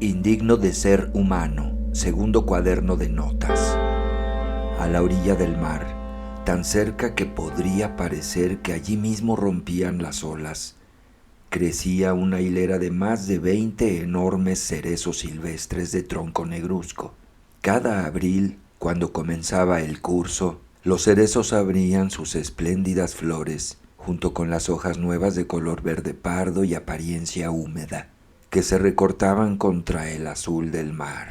Indigno de ser humano, segundo cuaderno de notas. A la orilla del mar, tan cerca que podría parecer que allí mismo rompían las olas, crecía una hilera de más de 20 enormes cerezos silvestres de tronco negruzco. Cada abril, cuando comenzaba el curso, los cerezos abrían sus espléndidas flores, junto con las hojas nuevas de color verde pardo y apariencia húmeda, que se recortaban contra el azul del mar.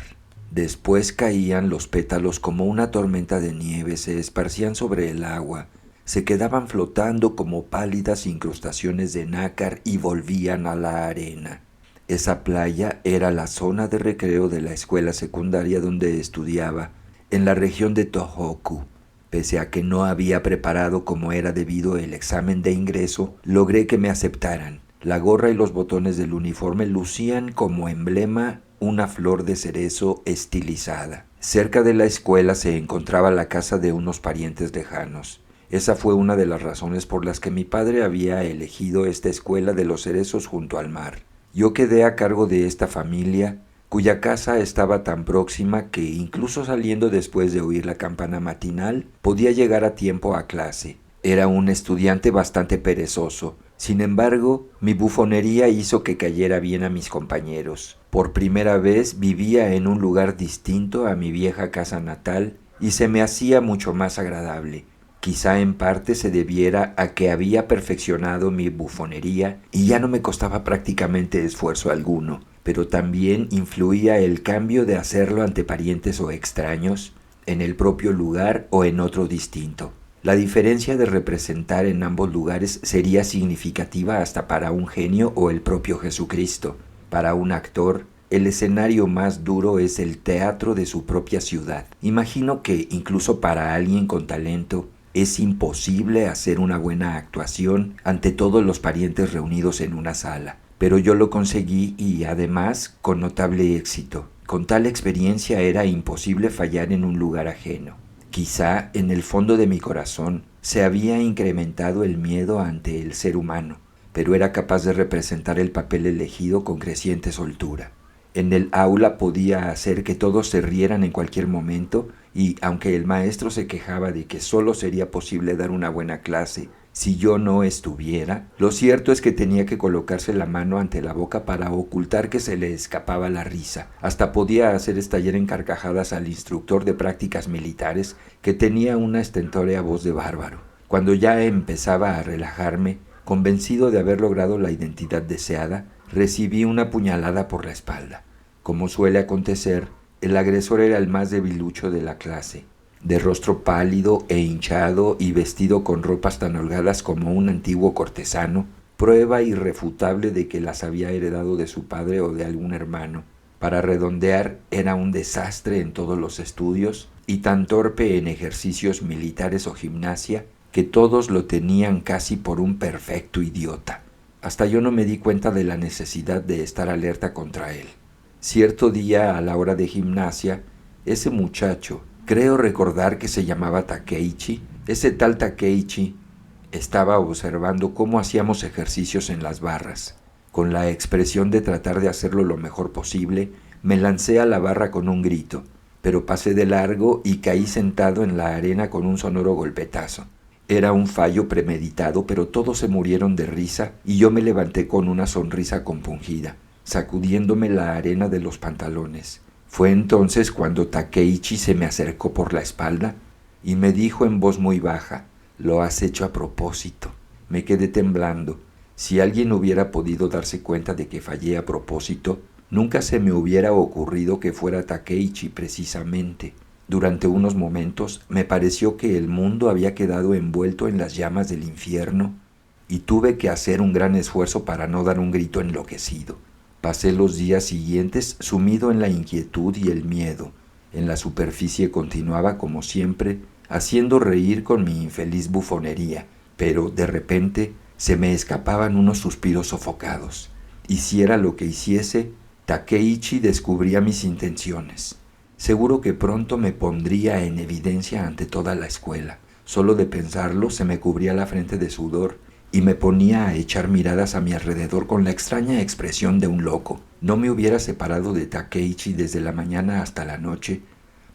Después caían los pétalos como una tormenta de nieve, se esparcían sobre el agua, se quedaban flotando como pálidas incrustaciones de nácar y volvían a la arena. Esa playa era la zona de recreo de la escuela secundaria donde estudiaba, en la región de Tohoku. Pese a que no había preparado como era debido el examen de ingreso, logré que me aceptaran. La gorra y los botones del uniforme lucían como emblema una flor de cerezo estilizada. Cerca de la escuela se encontraba la casa de unos parientes lejanos. Esa fue una de las razones por las que mi padre había elegido esta escuela de los cerezos junto al mar. Yo quedé a cargo de esta familia, cuya casa estaba tan próxima que incluso saliendo después de oír la campana matinal, podía llegar a tiempo a clase. Era un estudiante bastante perezoso. Sin embargo, mi bufonería hizo que cayera bien a mis compañeros. Por primera vez vivía en un lugar distinto a mi vieja casa natal y se me hacía mucho más agradable. Quizá en parte se debiera a que había perfeccionado mi bufonería y ya no me costaba prácticamente esfuerzo alguno, pero también influía el cambio de hacerlo ante parientes o extraños, en el propio lugar o en otro distinto. La diferencia de representar en ambos lugares sería significativa hasta para un genio o el propio Jesucristo. Para un actor, el escenario más duro es el teatro de su propia ciudad. Imagino que incluso para alguien con talento, es imposible hacer una buena actuación ante todos los parientes reunidos en una sala. Pero yo lo conseguí y además con notable éxito. Con tal experiencia era imposible fallar en un lugar ajeno. Quizá en el fondo de mi corazón se había incrementado el miedo ante el ser humano, pero era capaz de representar el papel elegido con creciente soltura. En el aula podía hacer que todos se rieran en cualquier momento y, aunque el maestro se quejaba de que solo sería posible dar una buena clase si yo no estuviera, lo cierto es que tenía que colocarse la mano ante la boca para ocultar que se le escapaba la risa. Hasta podía hacer estallar en carcajadas al instructor de prácticas militares, que tenía una estentórea voz de bárbaro. Cuando ya empezaba a relajarme, convencido de haber logrado la identidad deseada, recibí una puñalada por la espalda. Como suele acontecer, el agresor era el más debilucho de la clase, de rostro pálido e hinchado y vestido con ropas tan holgadas como un antiguo cortesano, prueba irrefutable de que las había heredado de su padre o de algún hermano. Para redondear, era un desastre en todos los estudios y tan torpe en ejercicios militares o gimnasia que todos lo tenían casi por un perfecto idiota. Hasta yo no me di cuenta de la necesidad de estar alerta contra él. Cierto día, a la hora de gimnasia, ese muchacho, creo recordar que se llamaba Takeichi, ese tal Takeichi estaba observando cómo hacíamos ejercicios en las barras. Con la expresión de tratar de hacerlo lo mejor posible, me lancé a la barra con un grito, pero pasé de largo y caí sentado en la arena con un sonoro golpetazo. Era un fallo premeditado, pero todos se murieron de risa y yo me levanté con una sonrisa compungida, sacudiéndome la arena de los pantalones. Fue entonces cuando Takeichi se me acercó por la espalda y me dijo en voz muy baja: «Lo has hecho a propósito». Me quedé temblando. Si alguien hubiera podido darse cuenta de que fallé a propósito, nunca se me hubiera ocurrido que fuera Takeichi precisamente. Durante unos momentos me pareció que el mundo había quedado envuelto en las llamas del infierno y tuve que hacer un gran esfuerzo para no dar un grito enloquecido. Pasé los días siguientes sumido en la inquietud y el miedo. En la superficie continuaba, como siempre, haciendo reír con mi infeliz bufonería, pero de repente se me escapaban unos suspiros sofocados. Hiciera lo que hiciese, Takeichi descubría mis intenciones. Seguro que pronto me pondría en evidencia ante toda la escuela. Solo de pensarlo se me cubría la frente de sudor y me ponía a echar miradas a mi alrededor con la extraña expresión de un loco. No me hubiera separado de Takeichi desde la mañana hasta la noche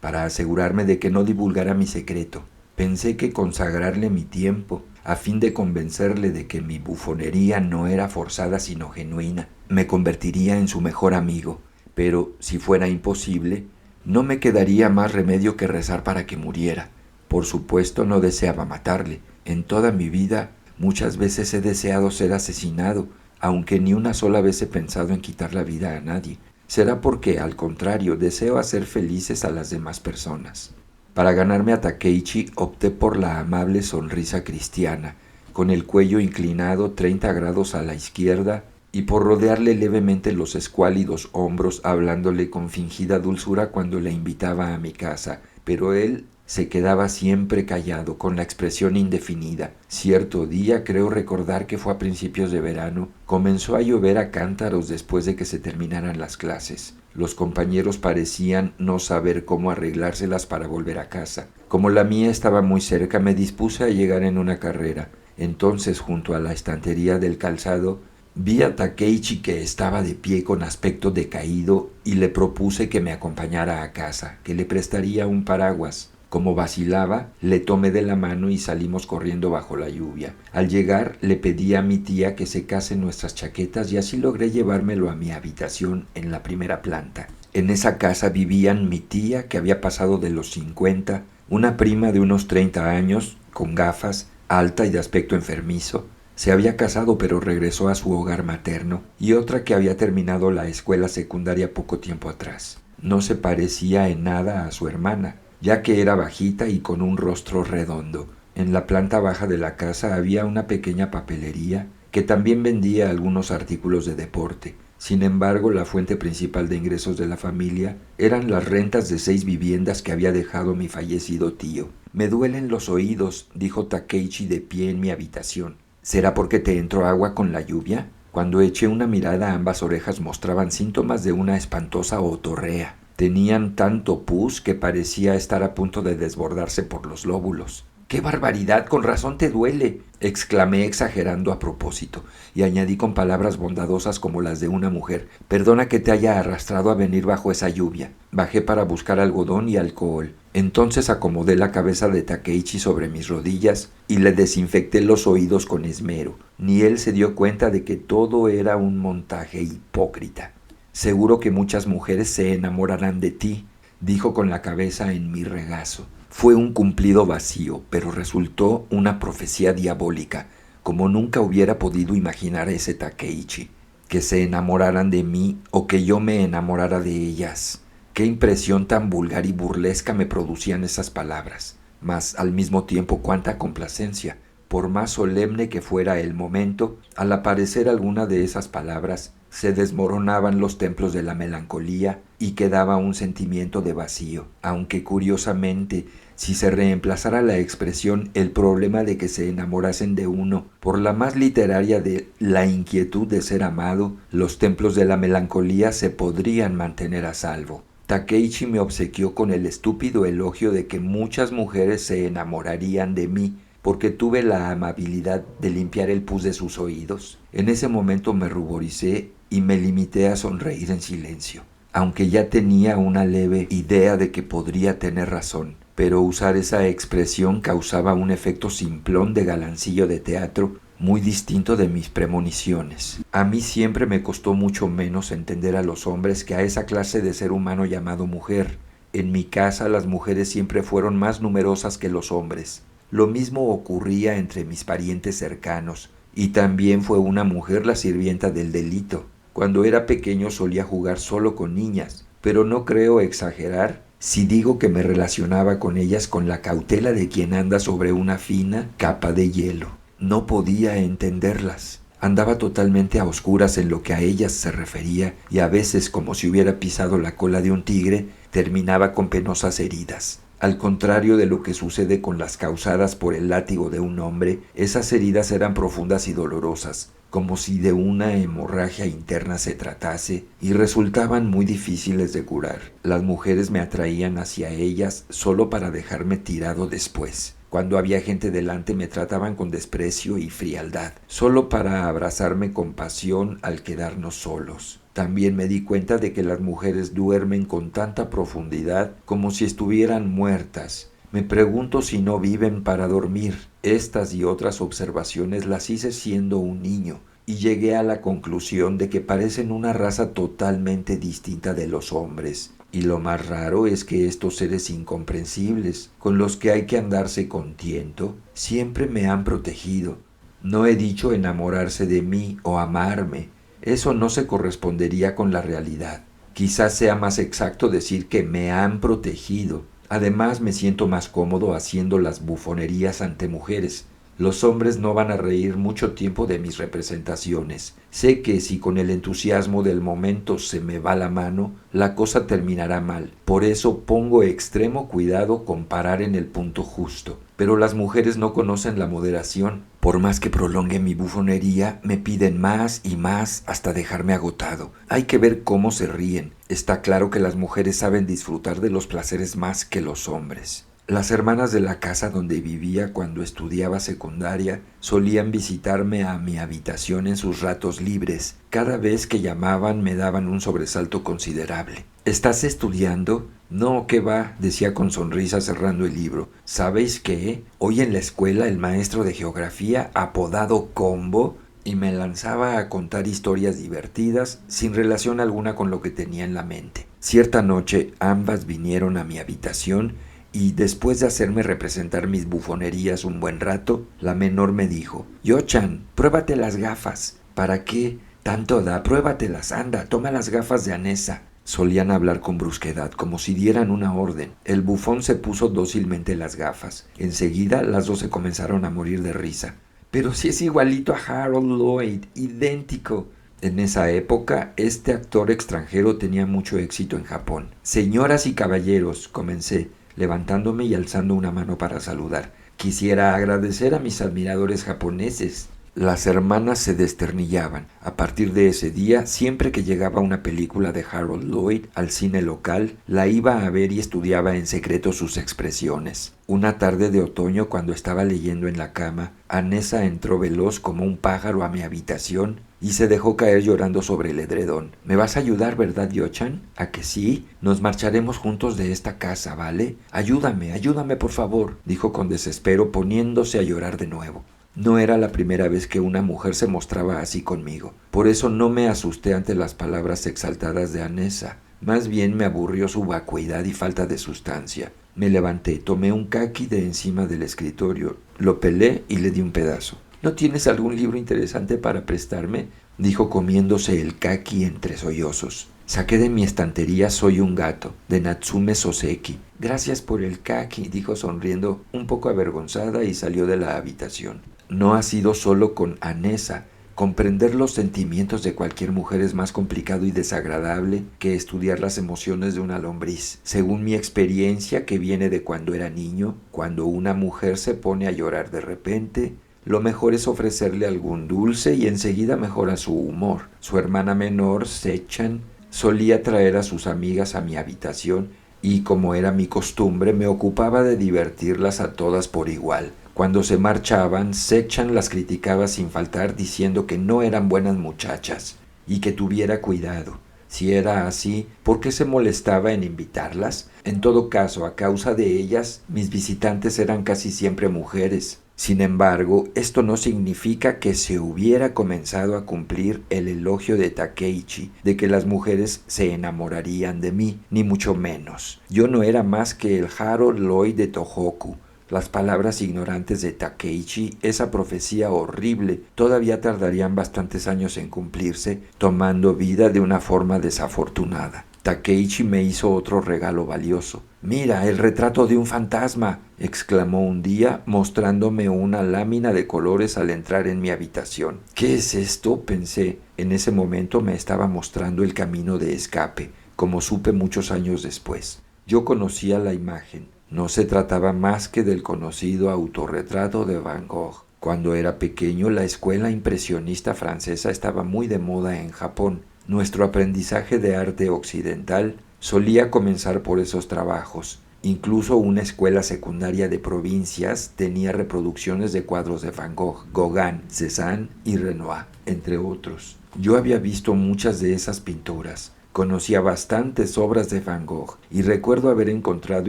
para asegurarme de que no divulgara mi secreto. Pensé que consagrarle mi tiempo, a fin de convencerle de que mi bufonería no era forzada sino genuina, me convertiría en su mejor amigo. Pero si fuera imposible, no me quedaría más remedio que rezar para que muriera. Por supuesto no deseaba matarle. En toda mi vida muchas veces he deseado ser asesinado, aunque ni una sola vez he pensado en quitar la vida a nadie. Será porque, al contrario, deseo hacer felices a las demás personas. Para ganarme a Takeichi opté por la amable sonrisa cristiana, con el cuello inclinado 30 grados a la izquierda, y por rodearle levemente los escuálidos hombros hablándole con fingida dulzura cuando le invitaba a mi casa, pero él se quedaba siempre callado, con la expresión indefinida. Cierto día, creo recordar que fue a principios de verano, comenzó a llover a cántaros después de que se terminaran las clases. Los compañeros parecían no saber cómo arreglárselas para volver a casa. Como la mía estaba muy cerca, me dispuse a llegar en una carrera. Entonces, junto a la estantería del calzado, vi a Takeichi, que estaba de pie con aspecto decaído, y le propuse que me acompañara a casa, que le prestaría un paraguas. Como vacilaba, le tomé de la mano y salimos corriendo bajo la lluvia. Al llegar, le pedí a mi tía que secase nuestras chaquetas y así logré llevármelo a mi habitación en la primera planta. En esa casa vivían mi tía, que había pasado de los 50, una prima de unos 30 años, con gafas, alta y de aspecto enfermizo. Se había casado pero regresó a su hogar materno, y otra que había terminado la escuela secundaria poco tiempo atrás. No se parecía en nada a su hermana, ya que era bajita y con un rostro redondo. En la planta baja de la casa había una pequeña papelería que también vendía algunos artículos de deporte. Sin embargo, la fuente principal de ingresos de la familia eran las rentas de 6 viviendas que había dejado mi fallecido tío. «Me duelen los oídos», dijo Takeichi de pie en mi habitación. «¿Será porque te entró agua con la lluvia?» Cuando eché una mirada, ambas orejas mostraban síntomas de una espantosa otorrea. Tenían tanto pus que parecía estar a punto de desbordarse por los lóbulos. «¡Qué barbaridad! ¡Con razón te duele!», exclamé exagerando a propósito, y añadí con palabras bondadosas como las de una mujer: «Perdona que te haya arrastrado a venir bajo esa lluvia». Bajé para buscar algodón y alcohol. Entonces acomodé la cabeza de Takeichi sobre mis rodillas y le desinfecté los oídos con esmero. Ni él se dio cuenta de que todo era un montaje hipócrita. «Seguro que muchas mujeres se enamorarán de ti», dijo con la cabeza en mi regazo. Fue un cumplido vacío, pero resultó una profecía diabólica, como nunca hubiera podido imaginar ese Takeichi. Que se enamoraran de mí o que yo me enamorara de ellas. Qué impresión tan vulgar y burlesca me producían esas palabras, mas al mismo tiempo cuánta complacencia. Por más solemne que fuera el momento, al aparecer alguna de esas palabras, se desmoronaban los templos de la melancolía y quedaba un sentimiento de vacío, aunque curiosamente, si se reemplazara la expresión «el problema de que se enamorasen de uno» por la más literaria de «la inquietud de ser amado», los templos de la melancolía se podrían mantener a salvo. Takeichi me obsequió con el estúpido elogio de que muchas mujeres se enamorarían de mí porque tuve la amabilidad de limpiar el pus de sus oídos. En ese momento me ruboricé y me limité a sonreír en silencio, aunque ya tenía una leve idea de que podría tener razón. Pero usar esa expresión causaba un efecto simplón de galancillo de teatro muy distinto de mis premoniciones. A mí siempre me costó mucho menos entender a los hombres que a esa clase de ser humano llamado mujer. En mi casa las mujeres siempre fueron más numerosas que los hombres. Lo mismo ocurría entre mis parientes cercanos, y también fue una mujer la sirvienta del delito. Cuando era pequeño solía jugar solo con niñas, pero no creo exagerar si digo que me relacionaba con ellas con la cautela de quien anda sobre una fina capa de hielo. No podía entenderlas. Andaba totalmente a oscuras en lo que a ellas se refería, y a veces, como si hubiera pisado la cola de un tigre, terminaba con penosas heridas. Al contrario de lo que sucede con las causadas por el látigo de un hombre, esas heridas eran profundas y dolorosas, como si de una hemorragia interna se tratase, y resultaban muy difíciles de curar. Las mujeres me atraían hacia ellas solo para dejarme tirado después. Cuando había gente delante me trataban con desprecio y frialdad, solo para abrazarme con pasión al quedarnos solos. También me di cuenta de que las mujeres duermen con tanta profundidad como si estuvieran muertas. Me pregunto si no viven para dormir. Estas y otras observaciones las hice siendo un niño, y llegué a la conclusión de que parecen una raza totalmente distinta de los hombres. Y lo más raro es que estos seres incomprensibles, con los que hay que andarse con tiento, siempre me han protegido. No he dicho enamorarse de mí o amarme. Eso no se correspondería con la realidad. Quizás sea más exacto decir que me han protegido. Además, me siento más cómodo haciendo las bufonerías ante mujeres. Los hombres no van a reír mucho tiempo de mis representaciones. Sé que si con el entusiasmo del momento se me va la mano, la cosa terminará mal. Por eso pongo extremo cuidado con parar en el punto justo. Pero las mujeres no conocen la moderación. Por más que prolongue mi bufonería, me piden más y más hasta dejarme agotado. Hay que ver cómo se ríen. Está claro que las mujeres saben disfrutar de los placeres más que los hombres. Las hermanas de la casa donde vivía cuando estudiaba secundaria solían visitarme a mi habitación en sus ratos libres. Cada vez que llamaban me daban un sobresalto considerable. ¿Estás estudiando? No, ¿qué va?, decía con sonrisa cerrando el libro. ¿Sabéis qué? Hoy en la escuela el maestro de geografía, apodado Combo, y me lanzaba a contar historias divertidas sin relación alguna con lo que tenía en la mente. Cierta noche ambas vinieron a mi habitación y después de hacerme representar mis bufonerías un buen rato, la menor me dijo: «Yo-chan, pruébate las gafas». «¿Para qué? Tanto da, pruébatelas, anda, toma las gafas de Anessa». Solían hablar con brusquedad, como si dieran una orden. El bufón se puso dócilmente las gafas. Enseguida las dos se comenzaron a morir de risa. «Pero si es igualito a Harold Lloyd, idéntico». En esa época, este actor extranjero tenía mucho éxito en Japón. «Señoras y caballeros», comencé, levantándome y alzando una mano para saludar. «Quisiera agradecer a mis admiradores japoneses». Las hermanas se desternillaban. A partir de ese día, siempre que llegaba una película de Harold Lloyd al cine local, la iba a ver y estudiaba en secreto sus expresiones. Una tarde de otoño, cuando estaba leyendo en la cama, Anessa entró veloz como un pájaro a mi habitación y se dejó caer llorando sobre el edredón. «¿Me vas a ayudar, verdad, Yo-chan? ¿A que sí? Nos marcharemos juntos de esta casa, ¿vale? Ayúdame, por favor», dijo con desespero, poniéndose a llorar de nuevo. No era la primera vez que una mujer se mostraba así conmigo. Por eso no me asusté ante las palabras exaltadas de Anessa. Más bien me aburrió su vacuidad y falta de sustancia. Me levanté, tomé un caqui de encima del escritorio, lo pelé y le di un pedazo. «¿No tienes algún libro interesante para prestarme?», dijo comiéndose el caqui entre sollozos. «Saqué de mi estantería Soy un gato, de Natsume Soseki». «Gracias por el caqui», dijo sonriendo, un poco avergonzada, y salió de la habitación. No ha sido solo con Anessa. Comprender los sentimientos de cualquier mujer es más complicado y desagradable que estudiar las emociones de una lombriz. Según mi experiencia, que viene de cuando era niño, cuando una mujer se pone a llorar de repente, lo mejor es ofrecerle algún dulce y enseguida mejora su humor. Su hermana menor, Sechan, solía traer a sus amigas a mi habitación y, como era mi costumbre, me ocupaba de divertirlas a todas por igual. Cuando se marchaban, Sechan las criticaba sin faltar, diciendo que no eran buenas muchachas y que tuviera cuidado. Si era así, ¿por qué se molestaba en invitarlas? En todo caso, a causa de ellas, mis visitantes eran casi siempre mujeres. Sin embargo, esto no significa que se hubiera comenzado a cumplir el elogio de Takeichi de que las mujeres se enamorarían de mí, ni mucho menos. Yo no era más que el Harold Lloyd de Tohoku. Las palabras ignorantes de Takeichi, esa profecía horrible, todavía tardarían bastantes años en cumplirse, tomando vida de una forma desafortunada. Takeichi me hizo otro regalo valioso. «Mira, el retrato de un fantasma», exclamó un día, mostrándome una lámina de colores al entrar en mi habitación. «¿Qué es esto?», pensé. En ese momento me estaba mostrando el camino de escape, como supe muchos años después. Yo conocía la imagen. No se trataba más que del conocido autorretrato de Van Gogh. Cuando era pequeño, la escuela impresionista francesa estaba muy de moda en Japón. Nuestro aprendizaje de arte occidental solía comenzar por esos trabajos. Incluso una escuela secundaria de provincias tenía reproducciones de cuadros de Van Gogh, Gauguin, Cézanne y Renoir, entre otros. Yo había visto muchas de esas pinturas. Conocía bastantes obras de Van Gogh y recuerdo haber encontrado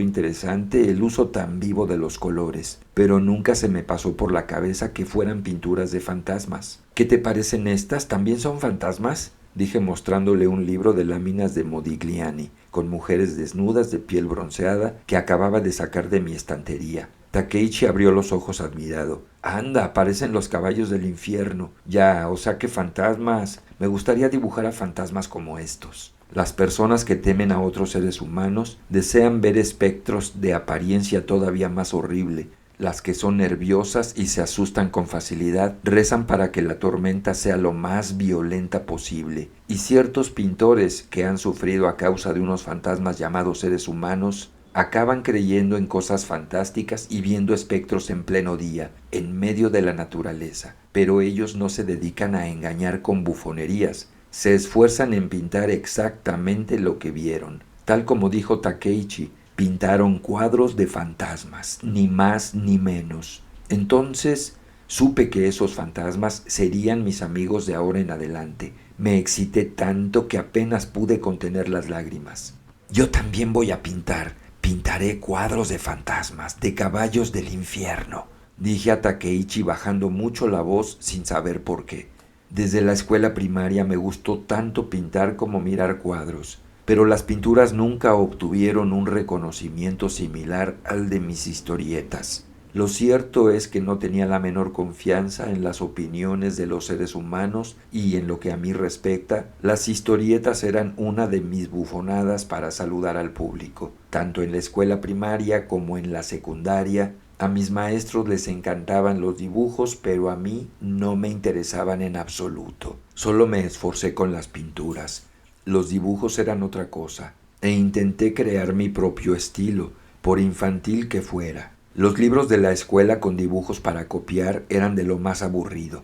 interesante el uso tan vivo de los colores, pero nunca se me pasó por la cabeza que fueran pinturas de fantasmas. ¿Qué te parecen estas? ¿También son fantasmas?, dije mostrándole un libro de láminas de Modigliani, con mujeres desnudas de piel bronceada que acababa de sacar de mi estantería. Takeichi abrió los ojos admirado. «Anda, parecen los caballos del infierno. Ya, o sea que fantasmas. Me gustaría dibujar a fantasmas como estos». Las personas que temen a otros seres humanos desean ver espectros de apariencia todavía más horrible. Las que son nerviosas y se asustan con facilidad rezan para que la tormenta sea lo más violenta posible. Y ciertos pintores que han sufrido a causa de unos fantasmas llamados seres humanos acaban creyendo en cosas fantásticas y viendo espectros en pleno día, en medio de la naturaleza. Pero ellos no se dedican a engañar con bufonerías, se esfuerzan en pintar exactamente lo que vieron. Tal como dijo Takeichi, pintaron cuadros de fantasmas, ni más ni menos. Entonces supe que esos fantasmas serían mis amigos de ahora en adelante. Me excité tanto que apenas pude contener las lágrimas. Yo también voy a pintar. Pintaré cuadros de fantasmas, de caballos del infierno, dije a Takeichi bajando mucho la voz sin saber por qué. Desde la escuela primaria me gustó tanto pintar como mirar cuadros, pero las pinturas nunca obtuvieron un reconocimiento similar al de mis historietas. Lo cierto es que no tenía la menor confianza en las opiniones de los seres humanos y en lo que a mí respecta, las historietas eran una de mis bufonadas para saludar al público. Tanto en la escuela primaria como en la secundaria, a mis maestros les encantaban los dibujos, pero a mí no me interesaban en absoluto. Solo me esforcé con las pinturas. Los dibujos eran otra cosa, e intenté crear mi propio estilo, por infantil que fuera. Los libros de la escuela con dibujos para copiar eran de lo más aburrido.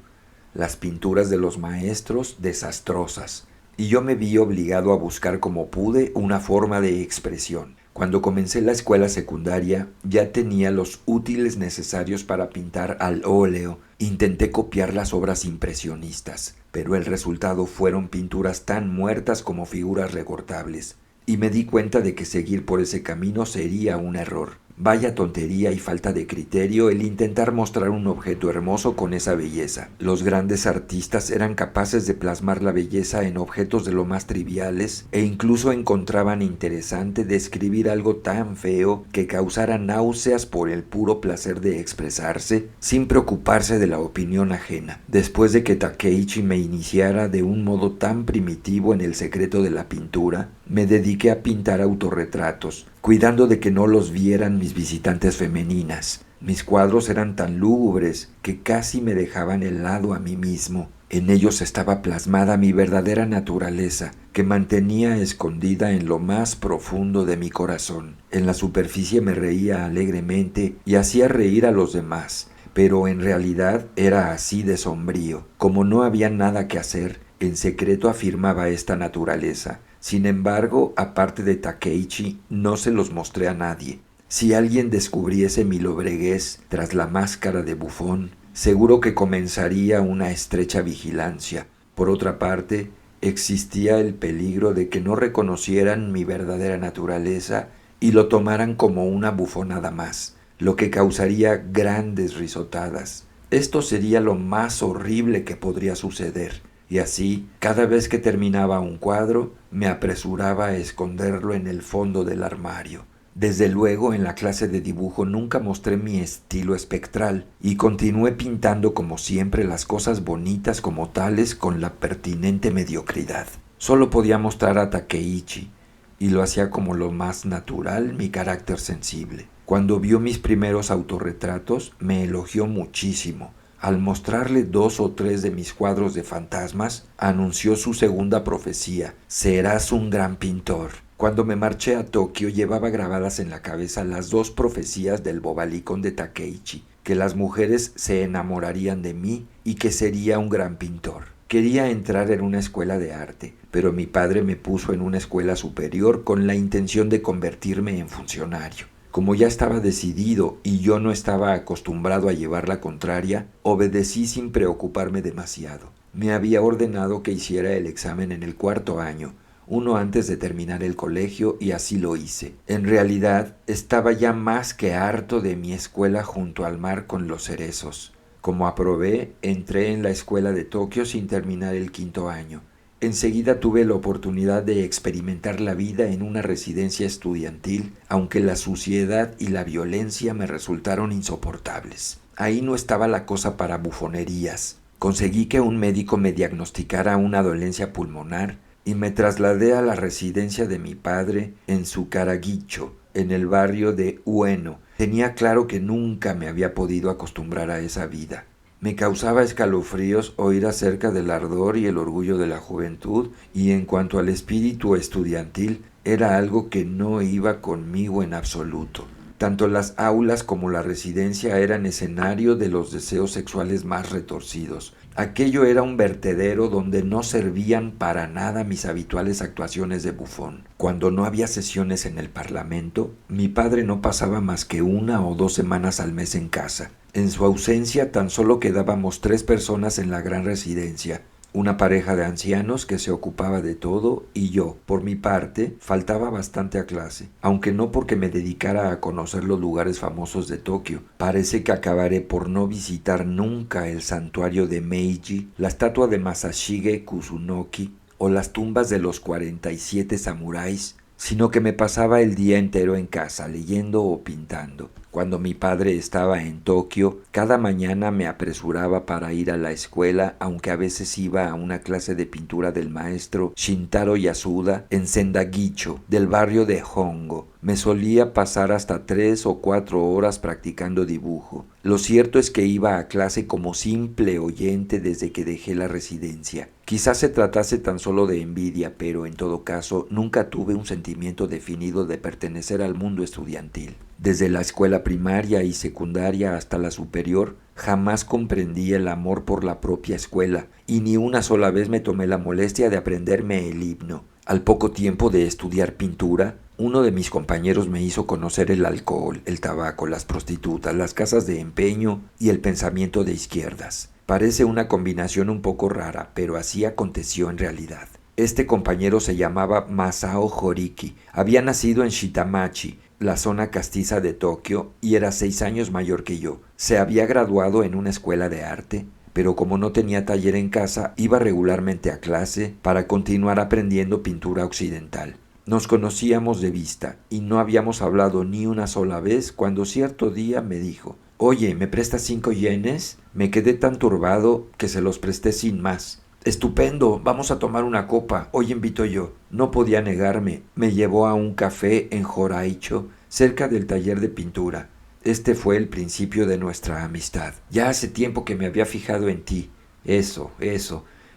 Las pinturas de los maestros desastrosas. Y yo me vi obligado a buscar como pude una forma de expresión. Cuando comencé la escuela secundaria ya tenía los útiles necesarios para pintar al óleo. Intenté copiar las obras impresionistas, pero el resultado fueron pinturas tan muertas como figuras recortables. Y me di cuenta de que seguir por ese camino sería un error. Vaya tontería y falta de criterio el intentar mostrar un objeto hermoso con esa belleza. Los grandes artistas eran capaces de plasmar la belleza en objetos de lo más triviales e incluso encontraban interesante describir algo tan feo que causara náuseas por el puro placer de expresarse sin preocuparse de la opinión ajena. Después de que Takeichi me iniciara de un modo tan primitivo en el secreto de la pintura, me dediqué a pintar autorretratos, cuidando de que no los vieran mis visitantes femeninas. Mis cuadros eran tan lúgubres que casi me dejaban helado a mí mismo. En ellos estaba plasmada mi verdadera naturaleza, que mantenía escondida en lo más profundo de mi corazón. En la superficie me reía alegremente y hacía reír a los demás, pero en realidad era así de sombrío. Como no había nada que hacer, en secreto afirmaba esta naturaleza. Sin embargo, aparte de Takeichi, no se los mostré a nadie. Si alguien descubriese mi lobreguez tras la máscara de bufón, seguro que comenzaría una estrecha vigilancia. Por otra parte, existía el peligro de que no reconocieran mi verdadera naturaleza y lo tomaran como una bufonada más, lo que causaría grandes risotadas. Esto sería lo más horrible que podría suceder. Y así, cada vez que terminaba un cuadro, me apresuraba a esconderlo en el fondo del armario. Desde luego, en la clase de dibujo nunca mostré mi estilo espectral y continué pintando como siempre las cosas bonitas como tales con la pertinente mediocridad. Solo podía mostrar a Takeichi, y lo hacía como lo más natural mi carácter sensible. Cuando vio mis primeros autorretratos, me elogió muchísimo. Al mostrarle 2 o 3 de mis cuadros de fantasmas, anunció su segunda profecía: «Serás un gran pintor». Cuando me marché a Tokio llevaba grabadas en la cabeza las 2 profecías del bobalicón de Takeichi, que las mujeres se enamorarían de mí y que sería un gran pintor. Quería entrar en una escuela de arte, pero mi padre me puso en una escuela superior con la intención de convertirme en funcionario. Como ya estaba decidido y yo no estaba acostumbrado a llevar la contraria, obedecí sin preocuparme demasiado. Me había ordenado que hiciera el examen en el 4º año, uno antes de terminar el colegio, y así lo hice. En realidad, estaba ya más que harto de mi escuela junto al mar con los cerezos. Como aprobé, entré en la escuela de Tokio sin terminar el 5º año. Enseguida tuve la oportunidad de experimentar la vida en una residencia estudiantil, aunque la suciedad y la violencia me resultaron insoportables. Ahí no estaba la cosa para bufonerías. Conseguí que un médico me diagnosticara una dolencia pulmonar y me trasladé a la residencia de mi padre en Tsukaragicho, en el barrio de Ueno. Tenía claro que nunca me había podido acostumbrar a esa vida. Me causaba escalofríos oír acerca del ardor y el orgullo de la juventud, y en cuanto al espíritu estudiantil, era algo que no iba conmigo en absoluto. Tanto las aulas como la residencia eran escenario de los deseos sexuales más retorcidos. Aquello era un vertedero donde no servían para nada mis habituales actuaciones de bufón. Cuando no había sesiones en el Parlamento, mi padre no pasaba más que 1 o 2 semanas al mes en casa. En su ausencia tan solo quedábamos 3 personas en la gran residencia. Una pareja de ancianos que se ocupaba de todo, y yo, por mi parte, faltaba bastante a clase, aunque no porque me dedicara a conocer los lugares famosos de Tokio. Parece que acabaré por no visitar nunca el santuario de Meiji, la estatua de Masashige Kusunoki o las tumbas de los 47 samuráis, sino que me pasaba el día entero en casa leyendo o pintando. Cuando mi padre estaba en Tokio, cada mañana me apresuraba para ir a la escuela, aunque a veces iba a una clase de pintura del maestro Shintaro Yasuda en Sendagicho, del barrio de Hongo. Me solía pasar hasta 3 o 4 horas practicando dibujo. Lo cierto es que iba a clase como simple oyente desde que dejé la residencia. Quizás se tratase tan solo de envidia, pero en todo caso nunca tuve un sentimiento definido de pertenecer al mundo estudiantil. Desde la escuela primaria y secundaria hasta la superior, jamás comprendí el amor por la propia escuela, y ni una sola vez me tomé la molestia de aprenderme el himno. Al poco tiempo de estudiar pintura, uno de mis compañeros me hizo conocer el alcohol, el tabaco, las prostitutas, las casas de empeño y el pensamiento de izquierdas. Parece una combinación un poco rara, pero así aconteció en realidad. Este compañero se llamaba Masao Horiki, había nacido en Shitamachi, la zona castiza de Tokio, y era 6 años mayor que yo. Se había graduado en una escuela de arte, pero como no tenía taller en casa, iba regularmente a clase para continuar aprendiendo pintura occidental. Nos conocíamos de vista y no habíamos hablado ni una sola vez cuando cierto día me dijo: «Oye, ¿me prestas 5 yenes?» Me quedé tan turbado que se los presté sin más. «Estupendo, vamos a tomar una copa, hoy invito yo». No podía negarme. Me llevó a un café en Horaicho, cerca del taller de pintura. Este fue el principio de nuestra amistad. Ya hace tiempo que me había fijado en ti. Eso.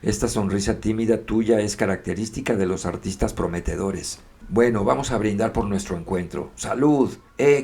Esta sonrisa tímida tuya es característica de los artistas prometedores. Bueno, vamos a brindar por nuestro encuentro. ¡Salud!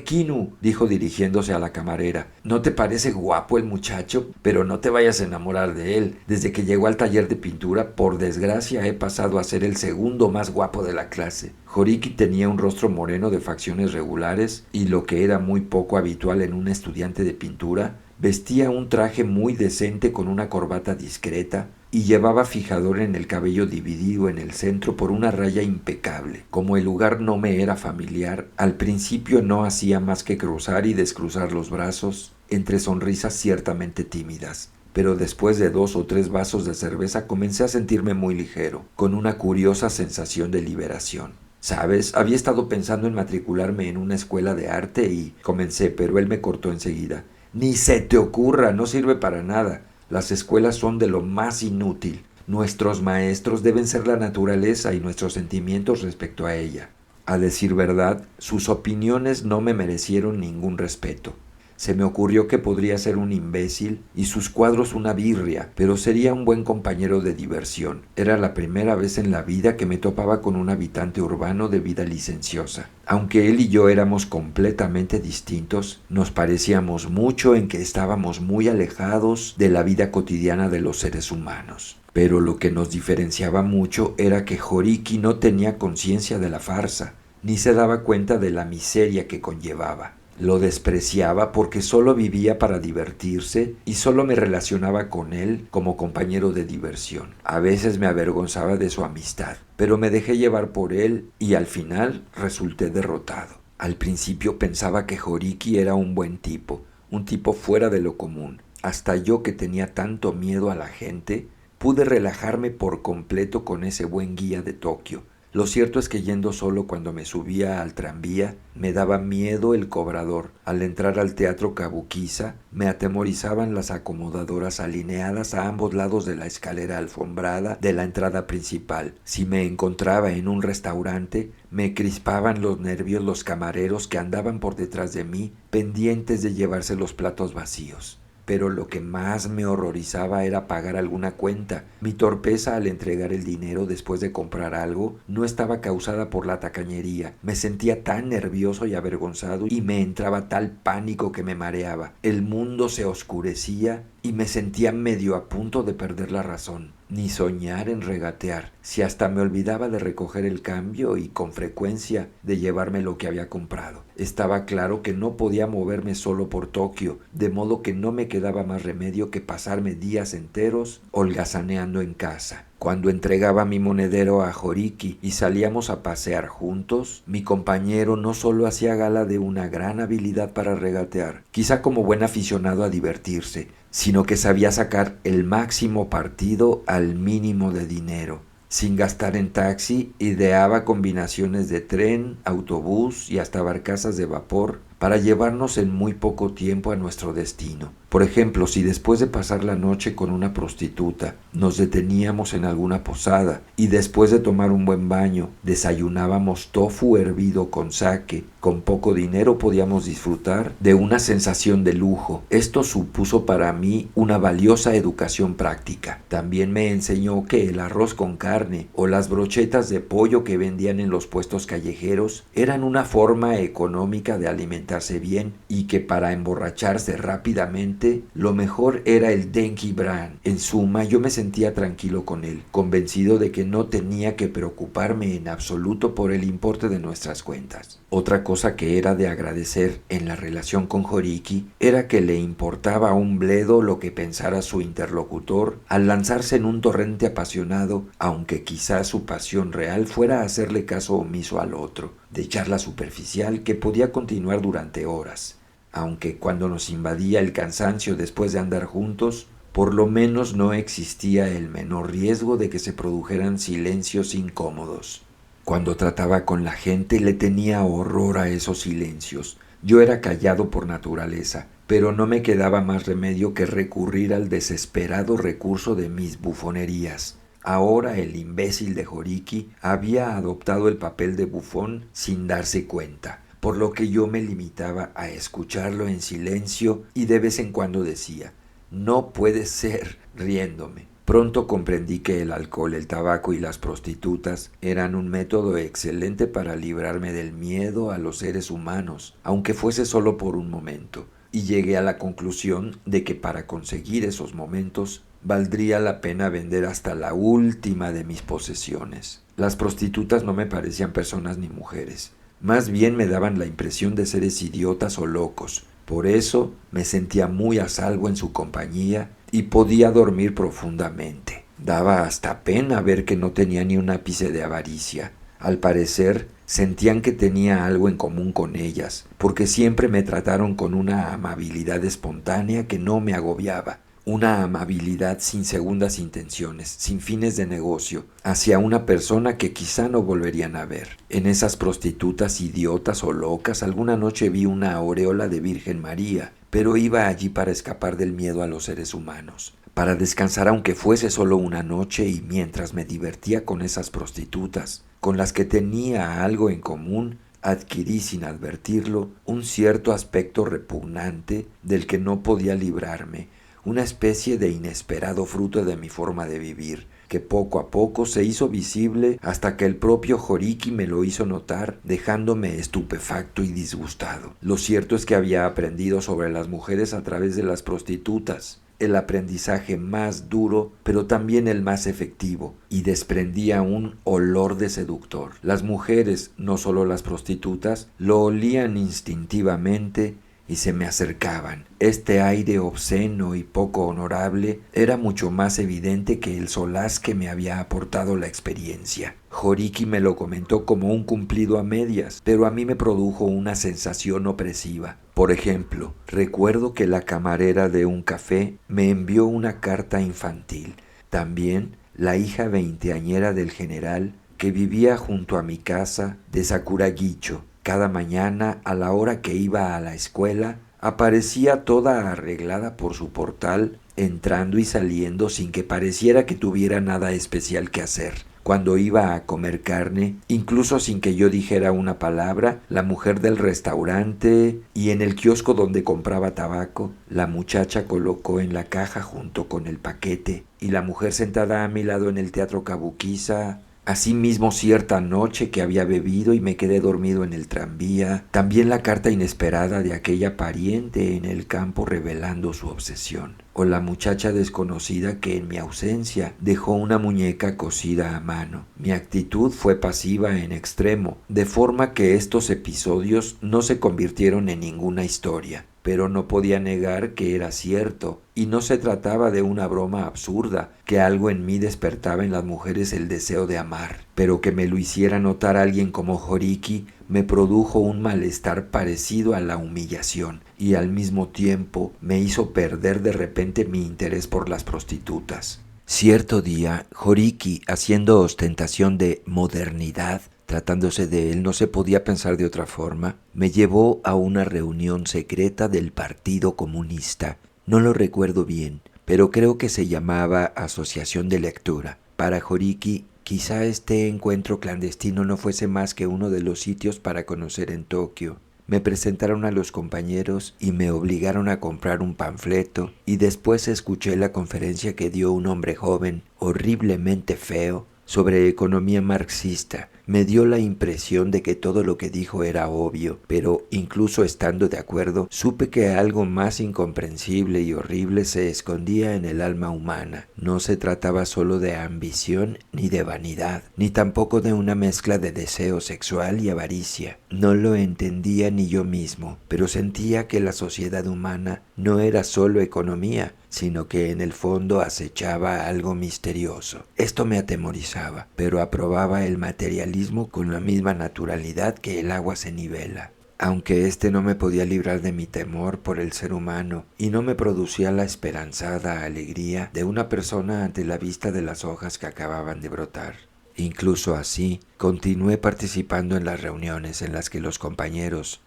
Kinu, dijo dirigiéndose a la camarera. ¿No te parece guapo el muchacho? Pero no te vayas a enamorar de él. Desde que llegó al taller de pintura, por desgracia, he pasado a ser el segundo más guapo de la clase. Horiki tenía un rostro moreno de facciones regulares y, lo que era muy poco habitual en un estudiante de pintura, vestía un traje muy decente con una corbata discreta y llevaba fijador en el cabello dividido en el centro por una raya impecable. Como el lugar no me era familiar, al principio no hacía más que cruzar y descruzar los brazos, entre sonrisas ciertamente tímidas. Pero después de 2 o 3 vasos de cerveza comencé a sentirme muy ligero, con una curiosa sensación de liberación. ¿Sabes? Había estado pensando en matricularme en una escuela de arte y comencé, pero él me cortó enseguida. «Ni se te ocurra, no sirve para nada. Las escuelas son de lo más inútil. Nuestros maestros deben ser la naturaleza y nuestros sentimientos respecto a ella». A decir verdad, sus opiniones no me merecieron ningún respeto. Se me ocurrió que podría ser un imbécil y sus cuadros una birria, pero sería un buen compañero de diversión. Era la primera vez en la vida que me topaba con un habitante urbano de vida licenciosa. Aunque él y yo éramos completamente distintos, nos parecíamos mucho en que estábamos muy alejados de la vida cotidiana de los seres humanos. Pero lo que nos diferenciaba mucho era que Horiki no tenía conciencia de la farsa. ni se daba cuenta de la miseria que conllevaba. Lo despreciaba porque solo vivía para divertirse y solo me relacionaba con él como compañero de diversión. A veces me avergonzaba de su amistad, pero me dejé llevar por él y al final resulté derrotado. Al principio pensaba que Horiki era un buen tipo, un tipo fuera de lo común. Hasta yo, que tenía tanto miedo a la gente, pude relajarme por completo con ese buen guía de Tokio. Lo cierto es que yendo solo cuando me subía al tranvía, me daba miedo el cobrador. Al entrar al teatro Kabukiza, me atemorizaban las acomodadoras alineadas a ambos lados de la escalera alfombrada de la entrada principal. Si me encontraba en un restaurante, me crispaban los nervios los camareros que andaban por detrás de mí, pendientes de llevarse los platos vacíos. Pero lo que más me horrorizaba era pagar alguna cuenta. Mi torpeza al entregar el dinero después de comprar algo no estaba causada por la tacañería. Me sentía tan nervioso y avergonzado y me entraba tal pánico que me mareaba. El mundo se oscurecía y me sentía medio a punto de perder la razón. Ni soñar en regatear, si hasta me olvidaba de recoger el cambio y con frecuencia de llevarme lo que había comprado. Estaba claro que no podía moverme solo por Tokio, de modo que no me quedaba más remedio que pasarme días enteros holgazaneando en casa. Cuando entregaba mi monedero a Horiki y salíamos a pasear juntos, mi compañero no solo hacía gala de una gran habilidad para regatear, quizá como buen aficionado a divertirse, sino que sabía sacar el máximo partido al mínimo de dinero. Sin gastar en taxi, ideaba combinaciones de tren, autobús y hasta barcazas de vapor para llevarnos en muy poco tiempo a nuestro destino. Por ejemplo, si después de pasar la noche con una prostituta nos deteníamos en alguna posada y después de tomar un buen baño desayunábamos tofu hervido con sake, con poco dinero podíamos disfrutar de una sensación de lujo. Esto supuso para mí una valiosa educación práctica. También me enseñó que el arroz con carne o las brochetas de pollo que vendían en los puestos callejeros eran una forma económica de alimentarse bien y que para emborracharse rápidamente lo mejor era el Denki Bran. En suma, yo me sentía tranquilo con él, convencido de que no tenía que preocuparme en absoluto por el importe de nuestras cuentas. Otra cosa que era de agradecer en la relación con Horiki era que le importaba un bledo lo que pensara su interlocutor al lanzarse en un torrente apasionado, aunque quizás su pasión real fuera hacerle caso omiso al otro, de charla superficial que podía continuar durante horas. Aunque cuando nos invadía el cansancio después de andar juntos, por lo menos no existía el menor riesgo de que se produjeran silencios incómodos. Cuando trataba con la gente le tenía horror a esos silencios. Yo era callado por naturaleza, pero no me quedaba más remedio que recurrir al desesperado recurso de mis bufonerías. Ahora el imbécil de Horiki había adoptado el papel de bufón sin darse cuenta, por lo que yo me limitaba a escucharlo en silencio y de vez en cuando decía, «No puede ser», riéndome. Pronto comprendí que el alcohol, el tabaco y las prostitutas eran un método excelente para librarme del miedo a los seres humanos, aunque fuese solo por un momento, y llegué a la conclusión de que para conseguir esos momentos valdría la pena vender hasta la última de mis posesiones. Las prostitutas no me parecían personas ni mujeres. Más bien me daban la impresión de seres idiotas o locos. Por eso me sentía muy a salvo en su compañía y podía dormir profundamente. Daba hasta pena ver que no tenía ni un ápice de avaricia. Al parecer, sentían que tenía algo en común con ellas, porque siempre me trataron con una amabilidad espontánea que no me agobiaba. Una amabilidad sin segundas intenciones, sin fines de negocio, hacia una persona que quizá no volverían a ver. En esas prostitutas idiotas o locas alguna noche vi una aureola de Virgen María, pero iba allí para escapar del miedo a los seres humanos, para descansar aunque fuese solo una noche y mientras me divertía con esas prostitutas, con las que tenía algo en común, adquirí sin advertirlo un cierto aspecto repugnante del que no podía librarme, una especie de inesperado fruto de mi forma de vivir, que poco a poco se hizo visible hasta que el propio Horiki me lo hizo notar, dejándome estupefacto y disgustado. Lo cierto es que había aprendido sobre las mujeres a través de las prostitutas. el aprendizaje más duro, pero también el más efectivo, y desprendía un olor de seductor. Las mujeres, no solo las prostitutas, lo olían instintivamente y se me acercaban. Este aire obsceno y poco honorable era mucho más evidente que el solaz que me había aportado la experiencia. Horiki me lo comentó como un cumplido a medias, pero a mí me produjo una sensación opresiva. Por ejemplo, recuerdo que la camarera de un café me envió una carta infantil. También la hija veinteañera del general, que vivía junto a mi casa de Sakuragicho. Cada mañana, a la hora que iba a la escuela, aparecía toda arreglada por su portal, entrando y saliendo sin que pareciera que tuviera nada especial que hacer. Cuando iba a comer carne, incluso sin que yo dijera una palabra, la mujer del restaurante y en el kiosco donde compraba tabaco, la muchacha colocó en la caja junto con el paquete, y la mujer sentada a mi lado en el teatro Kabukiza. Asimismo, cierta noche que había bebido y me quedé dormido en el tranvía, también la carta inesperada de aquella pariente en el campo revelando su obsesión, o la muchacha desconocida que en mi ausencia dejó una muñeca cosida a mano. Mi actitud fue pasiva en extremo, de forma que estos episodios no se convirtieron en ninguna historia. Pero no podía negar que era cierto, y no se trataba de una broma absurda, que algo en mí despertaba en las mujeres el deseo de amar, pero que me lo hiciera notar alguien como Horiki me produjo un malestar parecido a la humillación, y al mismo tiempo me hizo perder de repente mi interés por las prostitutas. Cierto día, Horiki, haciendo ostentación de modernidad, tratándose de él, no se podía pensar de otra forma, me llevó a una reunión secreta del Partido Comunista. No lo recuerdo bien, pero creo que se llamaba Asociación de Lectura. Para Horiki, quizá este encuentro clandestino no fuese más que uno de los sitios para conocer en Tokio. Me presentaron a los compañeros y me obligaron a comprar un panfleto, y después escuché la conferencia que dio un hombre joven, horriblemente feo, sobre economía marxista. Me dio la impresión de que todo lo que dijo era obvio, pero incluso estando de acuerdo, supe que algo más incomprensible y horrible se escondía en el alma humana. No se trataba solo de ambición ni de vanidad, ni tampoco de una mezcla de deseo sexual y avaricia. No lo entendía ni yo mismo, pero sentía que la sociedad humana no era solo economía, sino que en el fondo acechaba algo misterioso. Esto me atemorizaba, pero aprobaba el materialismo con la misma naturalidad que el agua se nivela. Aunque éste no me podía librar de mi temor por el ser humano y no me producía la esperanzada alegría de una persona ante la vista de las hojas que acababan de brotar. Incluso así, continué participando en las reuniones en las que los compañeros,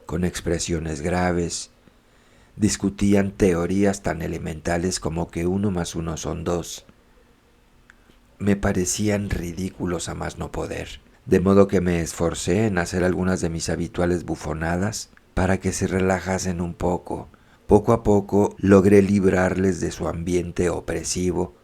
con expresiones graves, discutían teorías tan elementales como que 1 más 1 son 2. Me parecían ridículos a más no poder, de modo que me esforcé en hacer algunas de mis habituales bufonadas para que se relajasen un poco. Poco a poco logré librarles de su ambiente opresivo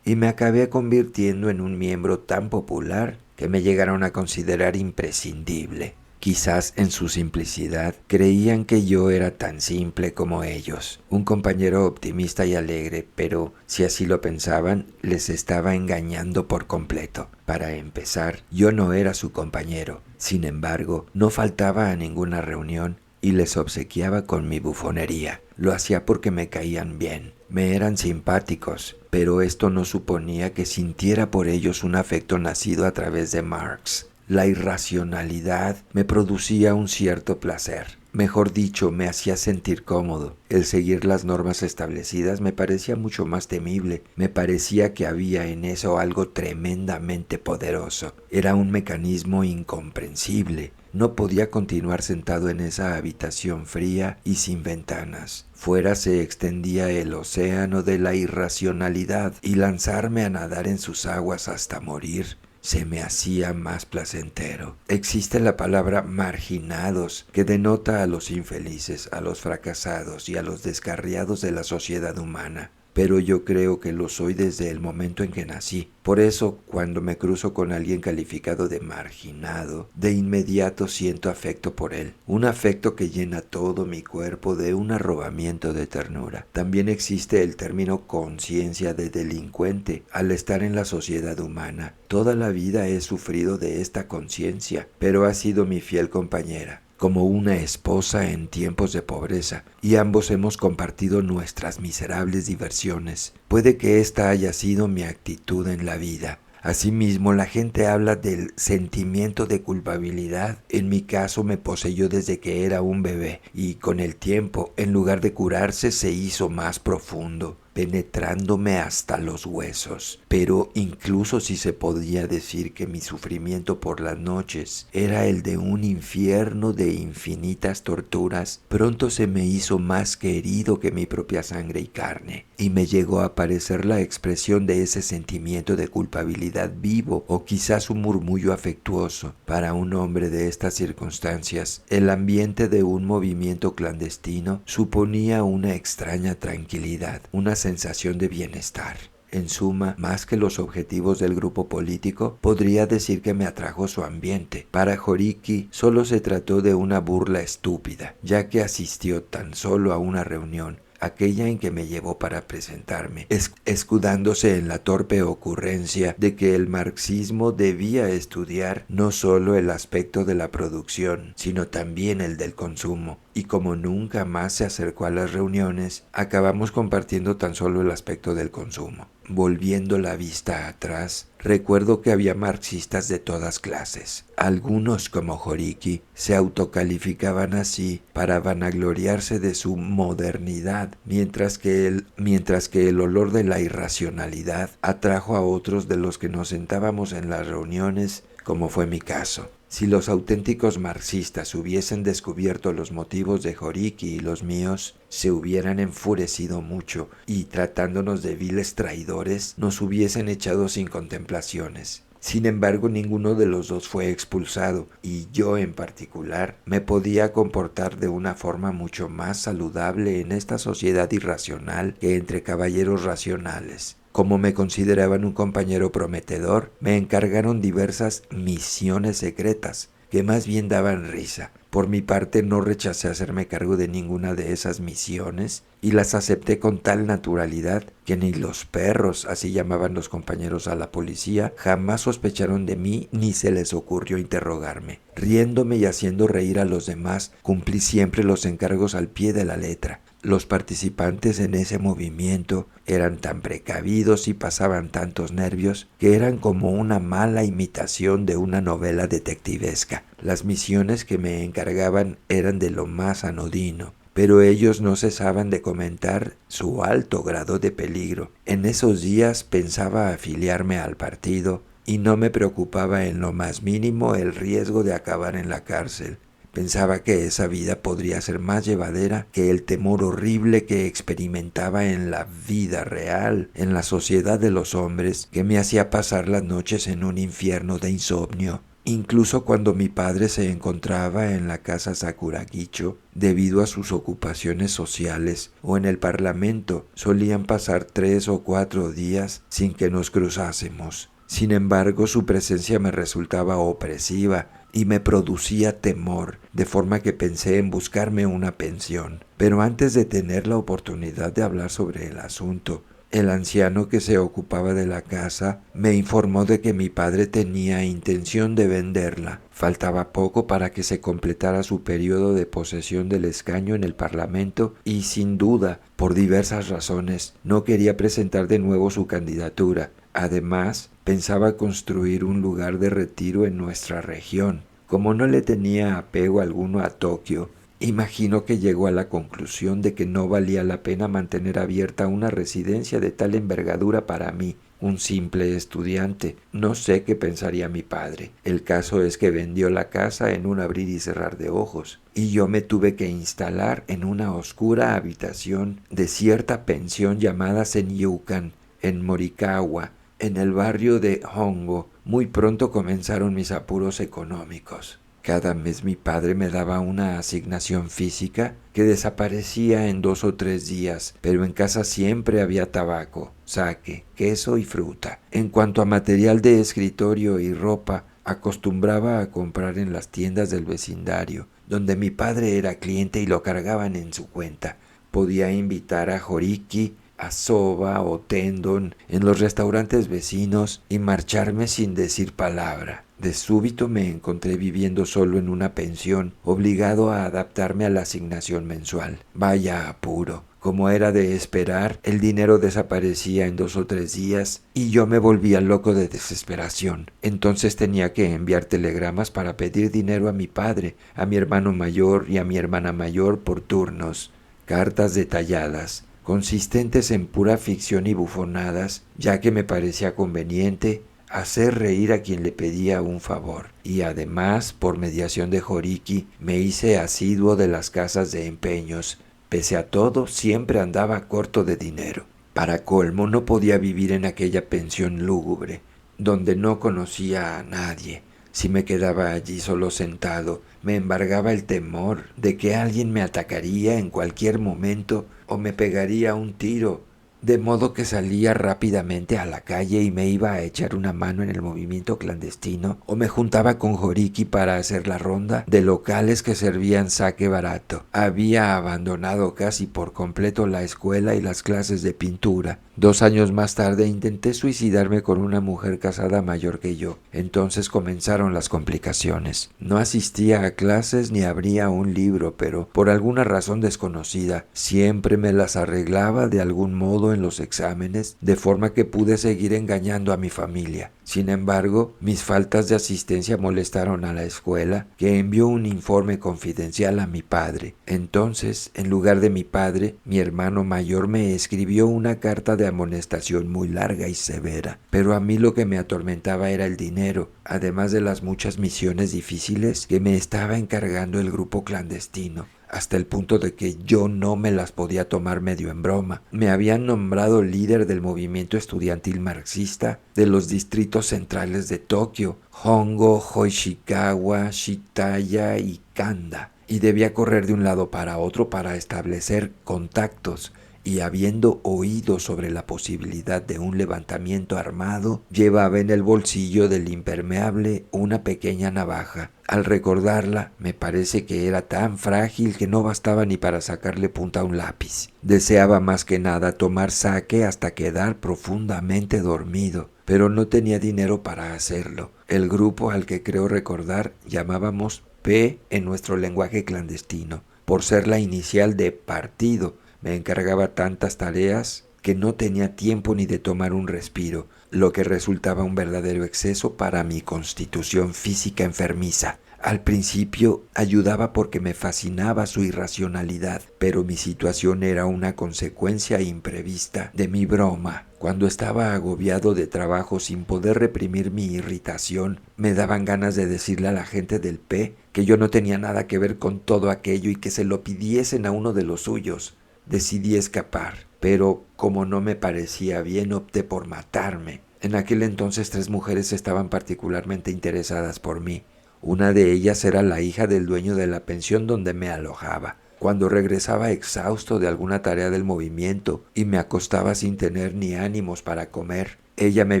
y me acabé convirtiendo en un miembro tan popular que me llegaron a considerar imprescindible. Quizás en su simplicidad creían que yo era tan simple como ellos, un compañero optimista y alegre, pero si así lo pensaban, les estaba engañando por completo. Para empezar, yo no era su compañero. Sin embargo, no faltaba a ninguna reunión y les obsequiaba con mi bufonería. Lo hacía porque me caían bien, me eran simpáticos, pero esto no suponía que sintiera por ellos un afecto nacido a través de Marx. La irracionalidad me producía un cierto placer. Mejor dicho, me hacía sentir cómodo. El seguir las normas establecidas me parecía mucho más temible. Me parecía que había en eso algo tremendamente poderoso. Era un mecanismo incomprensible. No podía continuar sentado en esa habitación fría y sin ventanas. Fuera se extendía el océano de la irracionalidad y lanzarme a nadar en sus aguas hasta morir se me hacía más placentero. Existe la palabra marginados, que denota a los infelices, a los fracasados y a los descarriados de la sociedad humana. pero yo creo que lo soy desde el momento en que nací. Por eso, cuando me cruzo con alguien calificado de marginado, de inmediato siento afecto por él, un afecto que llena todo mi cuerpo de un arrobamiento de ternura. También existe el término conciencia de delincuente. Al estar en la sociedad humana, toda la vida he sufrido de esta conciencia, pero ha sido mi fiel compañera, como una esposa en tiempos de pobreza, y ambos hemos compartido nuestras miserables diversiones. Puede que esta haya sido mi actitud en la vida. Asimismo, la gente habla del sentimiento de culpabilidad. En mi caso me poseyó desde que era un bebé, y con el tiempo, en lugar de curarse, se hizo más profundo, penetrándome hasta los huesos. Pero incluso si se podía decir que mi sufrimiento por las noches era el de un infierno de infinitas torturas, pronto se me hizo más querido que mi propia sangre y carne, y me llegó a parecer la expresión de ese sentimiento de culpabilidad vivo, o quizás un murmullo afectuoso. Para un hombre de estas circunstancias, el ambiente de un movimiento clandestino suponía una extraña tranquilidad, una sensación de bienestar. En suma, más que los objetivos del grupo político, podría decir que me atrajo su ambiente. Para Horiki solo se trató de una burla estúpida, ya que asistió tan solo a una reunión, aquella en que me llevó para presentarme, escudándose en la torpe ocurrencia de que el marxismo debía estudiar no solo el aspecto de la producción, sino también el del consumo. Y como nunca más se acercó a las reuniones, acabamos compartiendo tan solo el aspecto del consumo. Volviendo la vista atrás, recuerdo que había marxistas de todas clases. Algunos, como Horiki, se autocalificaban así para vanagloriarse de su modernidad, mientras que el olor de la irracionalidad atrajo a otros de los que nos sentábamos en las reuniones, como fue mi caso. Si los auténticos marxistas hubiesen descubierto los motivos de Horiki y los míos, se hubieran enfurecido mucho y, tratándonos de viles traidores, nos hubiesen echado sin contemplaciones. Sin embargo, ninguno de los dos fue expulsado, y yo en particular me podía comportar de una forma mucho más saludable en esta sociedad irracional que entre caballeros racionales. Como me consideraban un compañero prometedor, me encargaron diversas misiones secretas, que más bien daban risa. Por mi parte no rechacé hacerme cargo de ninguna de esas misiones y las acepté con tal naturalidad que ni los perros, así llamaban los compañeros a la policía, jamás sospecharon de mí ni se les ocurrió interrogarme. Riéndome y haciendo reír a los demás, cumplí siempre los encargos al pie de la letra. Los participantes en ese movimiento eran tan precavidos y pasaban tantos nervios que eran como una mala imitación de una novela detectivesca. Las misiones que me encargaban eran de lo más anodino, pero ellos no cesaban de comentar su alto grado de peligro. En esos días pensaba afiliarme al partido y no me preocupaba en lo más mínimo el riesgo de acabar en la cárcel. Pensaba que esa vida podría ser más llevadera que el temor horrible que experimentaba en la vida real, en la sociedad de los hombres, que me hacía pasar las noches en un infierno de insomnio. Incluso cuando mi padre se encontraba en la casa Sakuragicho, debido a sus ocupaciones sociales, o en el parlamento, solían pasar 3 o 4 días sin que nos cruzásemos. Sin embargo, su presencia me resultaba opresiva y me producía temor, de forma que pensé en buscarme una pensión. Pero antes de tener la oportunidad de hablar sobre el asunto, el anciano que se ocupaba de la casa me informó de que mi padre tenía intención de venderla. Faltaba poco para que se completara su periodo de posesión del escaño en el Parlamento y, sin duda, por diversas razones, no quería presentar de nuevo su candidatura. Además, pensaba construir un lugar de retiro en nuestra región. Como no le tenía apego alguno a Tokio, imagino que llegó a la conclusión de que no valía la pena mantener abierta una residencia de tal envergadura para mí, un simple estudiante. No sé qué pensaría mi padre. El caso es que vendió la casa en un abrir y cerrar de ojos, y yo me tuve que instalar en una oscura habitación de cierta pensión llamada Senyukan, en Morikawa, en el barrio de Hongo. Muy pronto comenzaron mis apuros económicos. Cada mes mi padre me daba una asignación física que desaparecía en 2 o 3 días, pero en casa siempre había tabaco, saque, queso y fruta. En cuanto a material de escritorio y ropa, acostumbraba a comprar en las tiendas del vecindario, donde mi padre era cliente y lo cargaban en su cuenta. Podía invitar a Joriki, a soba o tendon en los restaurantes vecinos y marcharme sin decir palabra. De súbito me encontré viviendo solo en una pensión, obligado a adaptarme a la asignación mensual. Vaya apuro. Como era de esperar, el dinero desaparecía en 2 o 3 días y yo me volvía loco de desesperación. Entonces tenía que enviar telegramas para pedir dinero a mi padre, a mi hermano mayor y a mi hermana mayor por turnos. Cartas detalladas, consistentes en pura ficción y bufonadas, ya que me parecía conveniente hacer reír a quien le pedía un favor. Y además, por mediación de Joriki, me hice asiduo de las casas de empeños. Pese a todo, siempre andaba corto de dinero. Para colmo, no podía vivir en aquella pensión lúgubre, donde no conocía a nadie. Si me quedaba allí solo sentado, me embargaba el temor de que alguien me atacaría en cualquier momento o me pegaría un tiro, de modo que salía rápidamente a la calle y me iba a echar una mano en el movimiento clandestino, o me juntaba con Joriki para hacer la ronda de locales que servían sake barato. Había abandonado casi por completo la escuela y las clases de pintura. 2 años más tarde intenté suicidarme con una mujer casada mayor que yo. Entonces comenzaron las complicaciones. No asistía a clases ni abría un libro, pero por alguna razón desconocida, siempre me las arreglaba de algún modo en los exámenes, de forma que pude seguir engañando a mi familia. Sin embargo, mis faltas de asistencia molestaron a la escuela, que envió un informe confidencial a mi padre. Entonces, en lugar de mi padre, mi hermano mayor me escribió una carta de amonestación muy larga y severa. Pero a mí lo que me atormentaba era el dinero, además de las muchas misiones difíciles que me estaba encargando el grupo clandestino, hasta el punto de que yo no me las podía tomar medio en broma. Me habían nombrado líder del movimiento estudiantil marxista de los distritos centrales de Tokio, Hongo, Hoishikawa, Shitaya y Kanda, y debía correr de un lado para otro para establecer contactos. Y habiendo oído sobre la posibilidad de un levantamiento armado, llevaba en el bolsillo del impermeable una pequeña navaja. Al recordarla, me parece que era tan frágil que no bastaba ni para sacarle punta a un lápiz. Deseaba más que nada tomar sake hasta quedar profundamente dormido, pero no tenía dinero para hacerlo. El grupo al que creo recordar llamábamos P en nuestro lenguaje clandestino, por ser la inicial de partido. Me encargaba tantas tareas que no tenía tiempo ni de tomar un respiro, lo que resultaba un verdadero exceso para mi constitución física enfermiza. Al principio ayudaba porque me fascinaba su irracionalidad, pero mi situación era una consecuencia imprevista de mi broma. Cuando estaba agobiado de trabajo sin poder reprimir mi irritación, me daban ganas de decirle a la gente del P que yo no tenía nada que ver con todo aquello y que se lo pidiesen a uno de los suyos. Decidí escapar, pero como no me parecía bien, opté por matarme. En aquel entonces 3 mujeres estaban particularmente interesadas por mí. Una de ellas era la hija del dueño de la pensión donde me alojaba. Cuando regresaba exhausto de alguna tarea del movimiento y me acostaba sin tener ni ánimos para comer, ella me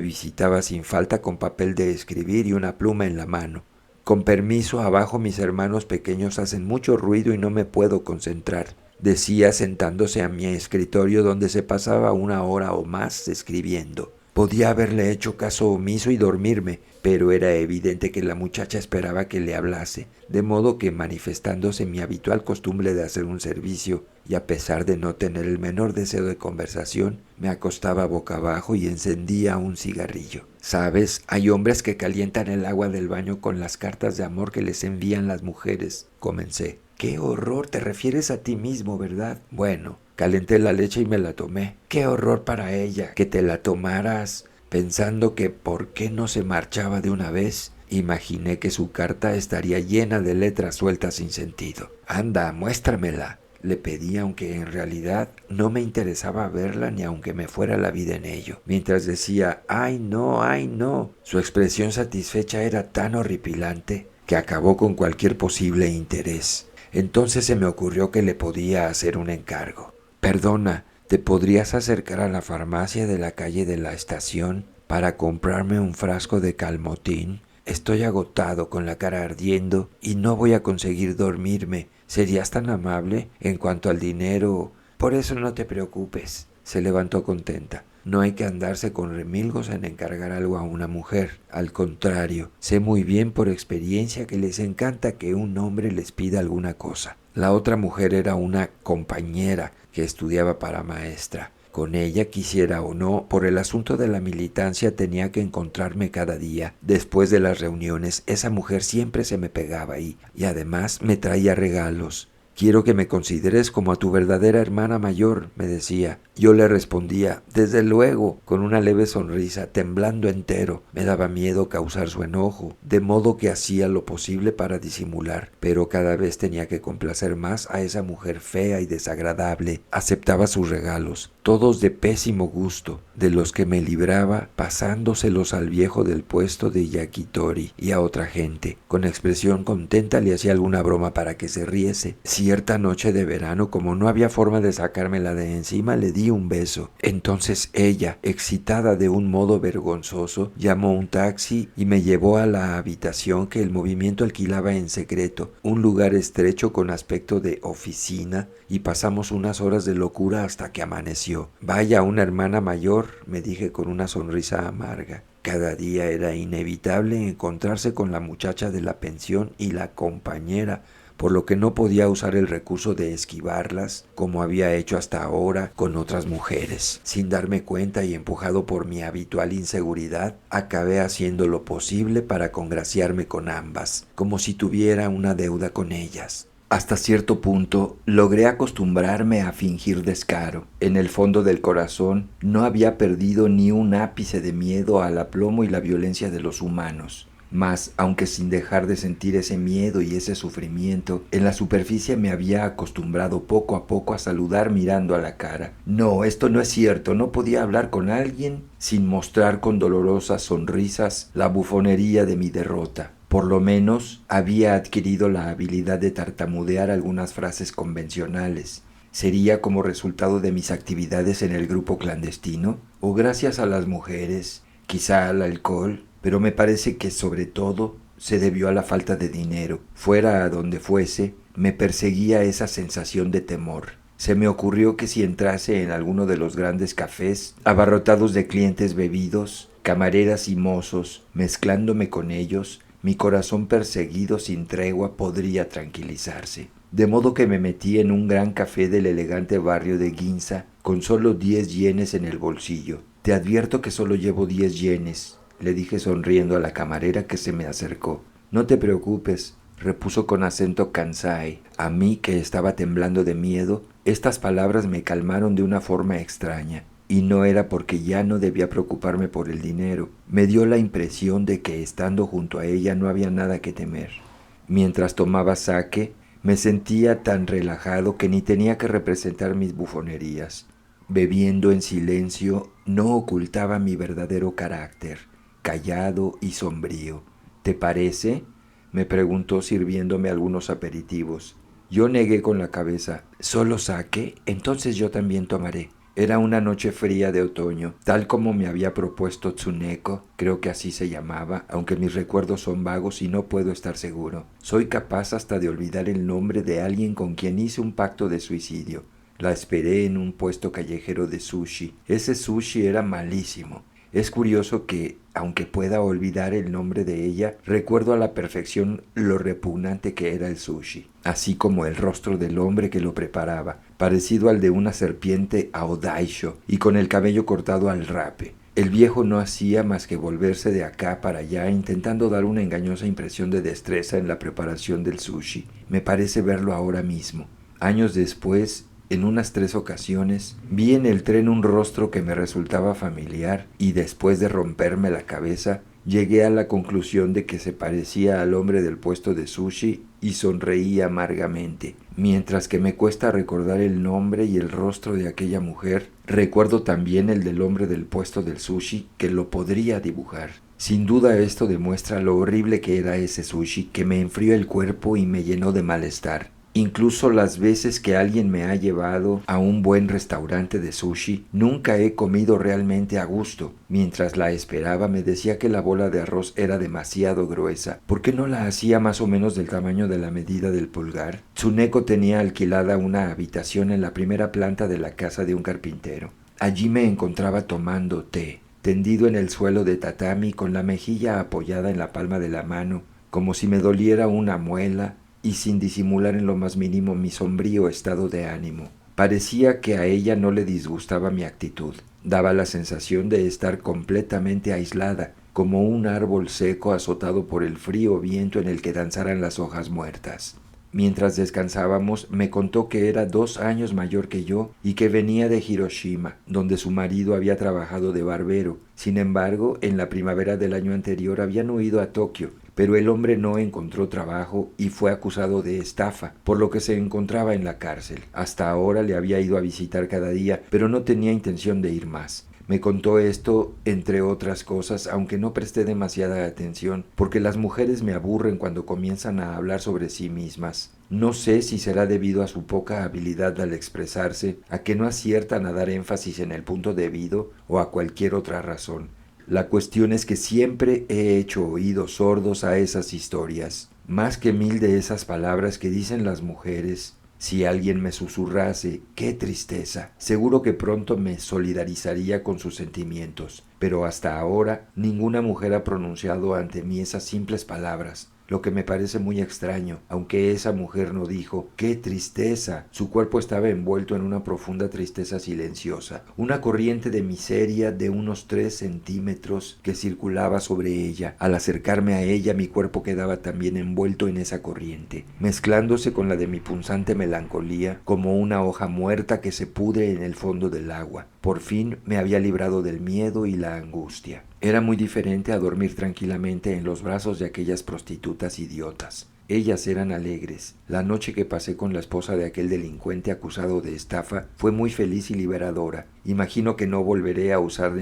visitaba sin falta con papel de escribir y una pluma en la mano. Con permiso, abajo mis hermanos pequeños hacen mucho ruido y no me puedo concentrar, decía sentándose a mi escritorio donde se pasaba 1 hora o más escribiendo. Podía haberle hecho caso omiso y dormirme, pero era evidente que la muchacha esperaba que le hablase, de modo que, manifestándose mi habitual costumbre de hacer un servicio, y a pesar de no tener el menor deseo de conversación, me acostaba boca abajo y encendía un cigarrillo. ¿Sabes? Hay hombres que calientan el agua del baño con las cartas de amor que les envían las mujeres, comencé. ¡Qué horror! Te refieres a ti mismo, ¿verdad? Bueno, calenté la leche y me la tomé. ¡Qué horror para ella que te la tomaras! Pensando que por qué no se marchaba de una vez, imaginé que su carta estaría llena de letras sueltas sin sentido. ¡Anda, muéstramela!, le pedí, aunque en realidad no me interesaba verla ni aunque me fuera la vida en ello. Mientras decía, ¡ay no, ay no!, su expresión satisfecha era tan horripilante que acabó con cualquier posible interés. Entonces se me ocurrió que le podía hacer un encargo. Perdona, ¿te podrías acercar a la farmacia de la calle de la estación para comprarme un frasco de calmotín? Estoy agotado, con la cara ardiendo, y no voy a conseguir dormirme. ¿Serías tan amable? En cuanto al dinero... Por eso no te preocupes. Se levantó contenta. No hay que andarse con remilgos en encargar algo a una mujer. Al contrario, sé muy bien por experiencia que les encanta que un hombre les pida alguna cosa. La otra mujer era una compañera que estudiaba para maestra. Con ella, quisiera o no, por el asunto de la militancia tenía que encontrarme cada día. Después de las reuniones, esa mujer siempre se me pegaba ahí y además me traía regalos. Quiero que me consideres como a tu verdadera hermana mayor, me decía. Yo le respondía, desde luego, con una leve sonrisa, temblando entero. Me daba miedo causar su enojo, de modo que hacía lo posible para disimular, pero cada vez tenía que complacer más a esa mujer fea y desagradable. Aceptaba sus regalos, todos de pésimo gusto, de los que me libraba pasándoselos al viejo del puesto de yakitori y a otra gente. Con expresión contenta le hacía alguna broma para que se riese. Cierta noche de verano, como no había forma de sacármela de encima, le di un beso. Entonces ella, excitada de un modo vergonzoso, llamó un taxi y me llevó a la habitación que el movimiento alquilaba en secreto, un lugar estrecho con aspecto de oficina, y pasamos unas horas de locura hasta que amaneció. Vaya, una hermana mayor, me dije con una sonrisa amarga. Cada día era inevitable encontrarse con la muchacha de la pensión y la compañera, por lo que no podía usar el recurso de esquivarlas como había hecho hasta ahora con otras mujeres. Sin darme cuenta y empujado por mi habitual inseguridad, acabé haciendo lo posible para congraciarme con ambas, como si tuviera una deuda con ellas. Hasta cierto punto logré acostumbrarme a fingir descaro. En el fondo del corazón no había perdido ni un ápice de miedo al aplomo y la violencia de los humanos. Mas, aunque sin dejar de sentir ese miedo y ese sufrimiento, en la superficie me había acostumbrado poco a poco a saludar mirando a la cara. No, esto no es cierto, no podía hablar con alguien sin mostrar con dolorosas sonrisas la bufonería de mi derrota. Por lo menos había adquirido la habilidad de tartamudear algunas frases convencionales. ¿Sería como resultado de mis actividades en el grupo clandestino? ¿O gracias a las mujeres? ¿Quizá al alcohol? Pero me parece que sobre todo se debió a la falta de dinero. Fuera a donde fuese, me perseguía esa sensación de temor. Se me ocurrió que si entrase en alguno de los grandes cafés, abarrotados de clientes bebidos, camareras y mozos, mezclándome con ellos, mi corazón perseguido sin tregua podría tranquilizarse. De modo que me metí en un gran café del elegante barrio de Ginza con solo 10 yenes en el bolsillo. Te advierto que solo llevo 10 yenes, le dije sonriendo a la camarera que se me acercó. No te preocupes, repuso con acento Kansai. A mí, que estaba temblando de miedo, estas palabras me calmaron de una forma extraña. Y no era porque ya no debía preocuparme por el dinero. Me dio la impresión de que estando junto a ella no había nada que temer. Mientras tomaba sake, me sentía tan relajado que ni tenía que representar mis bufonerías. Bebiendo en silencio, no ocultaba mi verdadero carácter, callado y sombrío. ¿Te parece?, me preguntó sirviéndome algunos aperitivos. Yo negué con la cabeza. ¿Solo sake? Entonces yo también tomaré. Era una noche fría de otoño, tal como me había propuesto Tsuneko, creo que así se llamaba, aunque mis recuerdos son vagos y no puedo estar seguro. Soy capaz hasta de olvidar el nombre de alguien con quien hice un pacto de suicidio. La esperé en un puesto callejero de sushi. Ese sushi era malísimo. Es curioso que, aunque pueda olvidar el nombre de ella, recuerdo a la perfección lo repugnante que era el sushi, así como el rostro del hombre que lo preparaba, parecido al de una serpiente aodaisho y con el cabello cortado al rape. El viejo no hacía más que volverse de acá para allá intentando dar una engañosa impresión de destreza en la preparación del sushi. Me parece verlo ahora mismo. Años después, en unas 3 ocasiones, vi en el tren un rostro que me resultaba familiar y después de romperme la cabeza, llegué a la conclusión de que se parecía al hombre del puesto de sushi y sonreí amargamente. Mientras que me cuesta recordar el nombre y el rostro de aquella mujer, recuerdo también el del hombre del puesto del sushi que lo podría dibujar. Sin duda esto demuestra lo horrible que era ese sushi, que me enfrió el cuerpo y me llenó de malestar. Incluso las veces que alguien me ha llevado a un buen restaurante de sushi, nunca he comido realmente a gusto. Mientras la esperaba me decía que la bola de arroz era demasiado gruesa. ¿Por qué no la hacía más o menos del tamaño de la medida del pulgar? Tsuneko tenía alquilada una habitación en la primera planta de la casa de un carpintero. Allí me encontraba tomando té, tendido en el suelo de tatami con la mejilla apoyada en la palma de la mano, como si me doliera una muela, y sin disimular en lo más mínimo mi sombrío estado de ánimo. Parecía que a ella no le disgustaba mi actitud. Daba la sensación de estar completamente aislada, como un árbol seco azotado por el frío viento en el que danzaran las hojas muertas. Mientras descansábamos, me contó que era 2 años mayor que yo y que venía de Hiroshima, donde su marido había trabajado de barbero. Sin embargo, en la primavera del año anterior habían huido a Tokio, pero el hombre no encontró trabajo y fue acusado de estafa, por lo que se encontraba en la cárcel. Hasta ahora le había ido a visitar cada día, pero no tenía intención de ir más. Me contó esto, entre otras cosas, aunque no presté demasiada atención, porque las mujeres me aburren cuando comienzan a hablar sobre sí mismas. No sé si será debido a su poca habilidad al expresarse, a que no aciertan a dar énfasis en el punto debido o a cualquier otra razón. La cuestión es que siempre he hecho oídos sordos a esas historias. Más que 1000 de esas palabras que dicen las mujeres. Si alguien me susurrase, ¡qué tristeza! Seguro que pronto me solidarizaría con sus sentimientos. Pero hasta ahora ninguna mujer ha pronunciado ante mí esas simples palabras, lo que me parece muy extraño, aunque esa mujer no dijo ¡qué tristeza! Su cuerpo estaba envuelto en una profunda tristeza silenciosa, una corriente de miseria de unos 3 centímetros que circulaba sobre ella. Al acercarme a ella, mi cuerpo quedaba también envuelto en esa corriente, mezclándose con la de mi punzante melancolía, como una hoja muerta que se pudre en el fondo del agua. Por fin me había librado del miedo y la angustia. Era muy diferente a dormir tranquilamente en los brazos de aquellas prostitutas idiotas. Ellas eran alegres. La noche que pasé con la esposa de aquel delincuente acusado de estafa fue muy feliz y liberadora. Imagino que no volveré a usar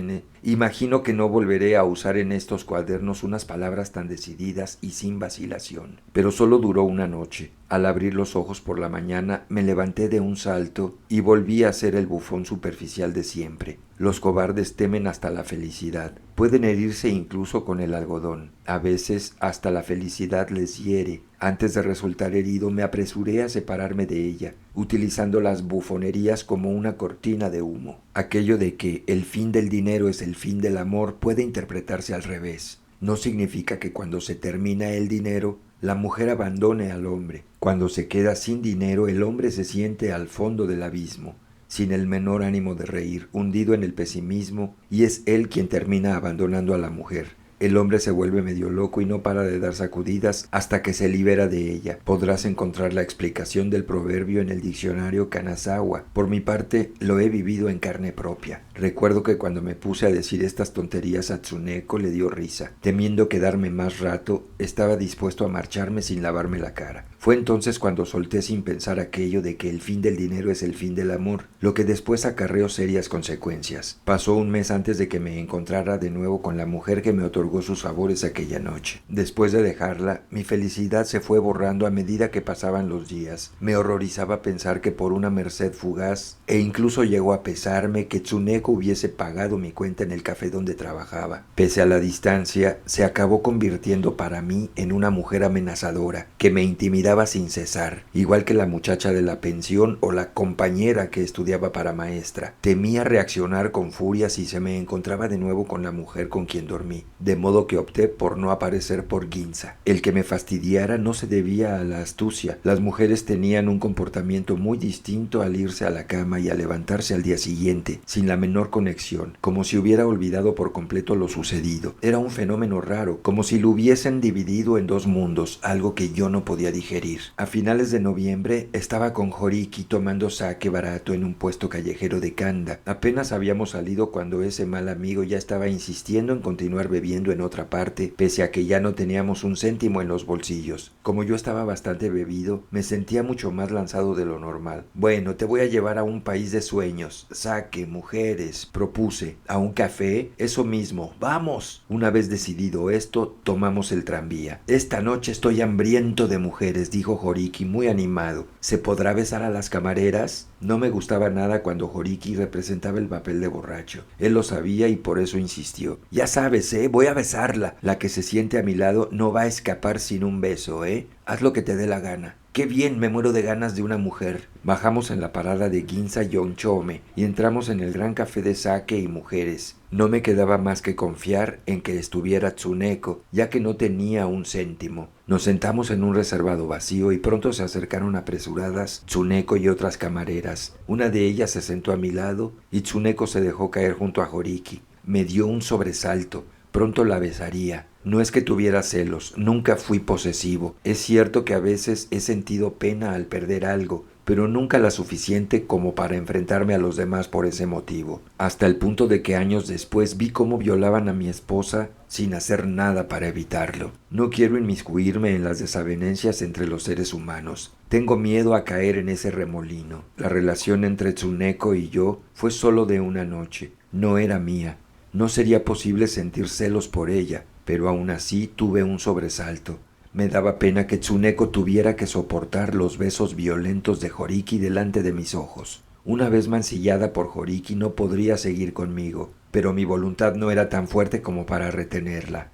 en estos cuadernos unas palabras tan decididas y sin vacilación. Pero solo duró una noche. Al abrir los ojos por la mañana me levanté de un salto y volví a ser el bufón superficial de siempre. Los cobardes temen hasta la felicidad. Pueden herirse incluso con el algodón. A veces hasta la felicidad les hiere. Antes de resultar herido me apresuré a separarme de ella, utilizando las bufonerías como una cortina de humo. Aquello de que el fin del dinero es el fin del amor puede interpretarse al revés. No significa que cuando se termina el dinero, la mujer abandone al hombre. Cuando se queda sin dinero, el hombre se siente al fondo del abismo, sin el menor ánimo de reír, hundido en el pesimismo, y es él quien termina abandonando a la mujer. El hombre se vuelve medio loco y no para de dar sacudidas hasta que se libera de ella. Podrás encontrar la explicación del proverbio en el diccionario Kanazawa. Por mi parte, lo he vivido en carne propia. Recuerdo que cuando me puse a decir estas tonterías a Tsuneko le dio risa. Temiendo quedarme más rato, estaba dispuesto a marcharme sin lavarme la cara. Fue entonces cuando solté sin pensar aquello de que el fin del dinero es el fin del amor, lo que después acarreó serias consecuencias. Pasó un mes antes de que me encontrara de nuevo con la mujer que me otorgó sus favores aquella noche. Después de dejarla, mi felicidad se fue borrando a medida que pasaban los días. Me horrorizaba pensar que por una merced fugaz, e incluso llegó a pesarme que Tsuneko hubiese pagado mi cuenta en el café donde trabajaba. Pese a la distancia, se acabó convirtiendo para mí en una mujer amenazadora, que me intimidaba sin cesar, igual que la muchacha de la pensión o la compañera que estudiaba para maestra. Temía reaccionar con furia si se me encontraba de nuevo con la mujer con quien dormí, de modo que opté por no aparecer por Ginza. El que me fastidiara no se debía a la astucia. Las mujeres tenían un comportamiento muy distinto al irse a la cama y a levantarse al día siguiente, sin la menor conexión, como si hubiera olvidado por completo lo sucedido. Era un fenómeno raro, como si lo hubiesen dividido en 2 mundos, algo que yo no podía digerir. digerir. A finales de noviembre estaba con Horiki tomando sake barato en un puesto callejero de Kanda. Apenas habíamos salido cuando ese mal amigo ya estaba insistiendo en continuar bebiendo en otra parte, pese a que ya no teníamos un céntimo en los bolsillos. Como yo estaba bastante bebido, me sentía mucho más lanzado de lo normal. Bueno, te voy a llevar a un país de sueños, sake, mujeres, propuse. ¿A un café? Eso mismo, ¡vamos! Una vez decidido esto, tomamos el tranvía. Esta noche estoy hambriento de mujeres, dijo Horiki muy animado. ¿Se podrá besar a las camareras? No me gustaba nada cuando Horiki representaba el papel de borracho. Él lo sabía y por eso insistió. Ya sabes, voy a besarla. La que se siente a mi lado no va a escapar sin un beso, Haz lo que te dé la gana. ¡Qué bien! Me muero de ganas de una mujer. Bajamos en la parada de Ginza Yonchome y entramos en el gran café de sake y mujeres. No me quedaba más que confiar en que estuviera Tsuneko, ya que no tenía un céntimo. Nos sentamos en un reservado vacío y pronto se acercaron apresuradas Tsuneko y otras camareras. Una de ellas se sentó a mi lado y Tsuneko se dejó caer junto a Horiki. Me dio un sobresalto. Pronto la besaría. No es que tuviera celos, nunca fui posesivo. Es cierto que a veces he sentido pena al perder algo, pero nunca la suficiente como para enfrentarme a los demás por ese motivo. Hasta el punto de que años después vi cómo violaban a mi esposa sin hacer nada para evitarlo. No quiero inmiscuirme en las desavenencias entre los seres humanos. Tengo miedo a caer en ese remolino. La relación entre Tsuneko y yo fue solo de una noche. No era mía. No sería posible sentir celos por ella, pero aún así tuve un sobresalto. Me daba pena que Tsuneko tuviera que soportar los besos violentos de Horiki delante de mis ojos. Una vez mancillada por Horiki no podría seguir conmigo, pero mi voluntad no era tan fuerte como para retenerla.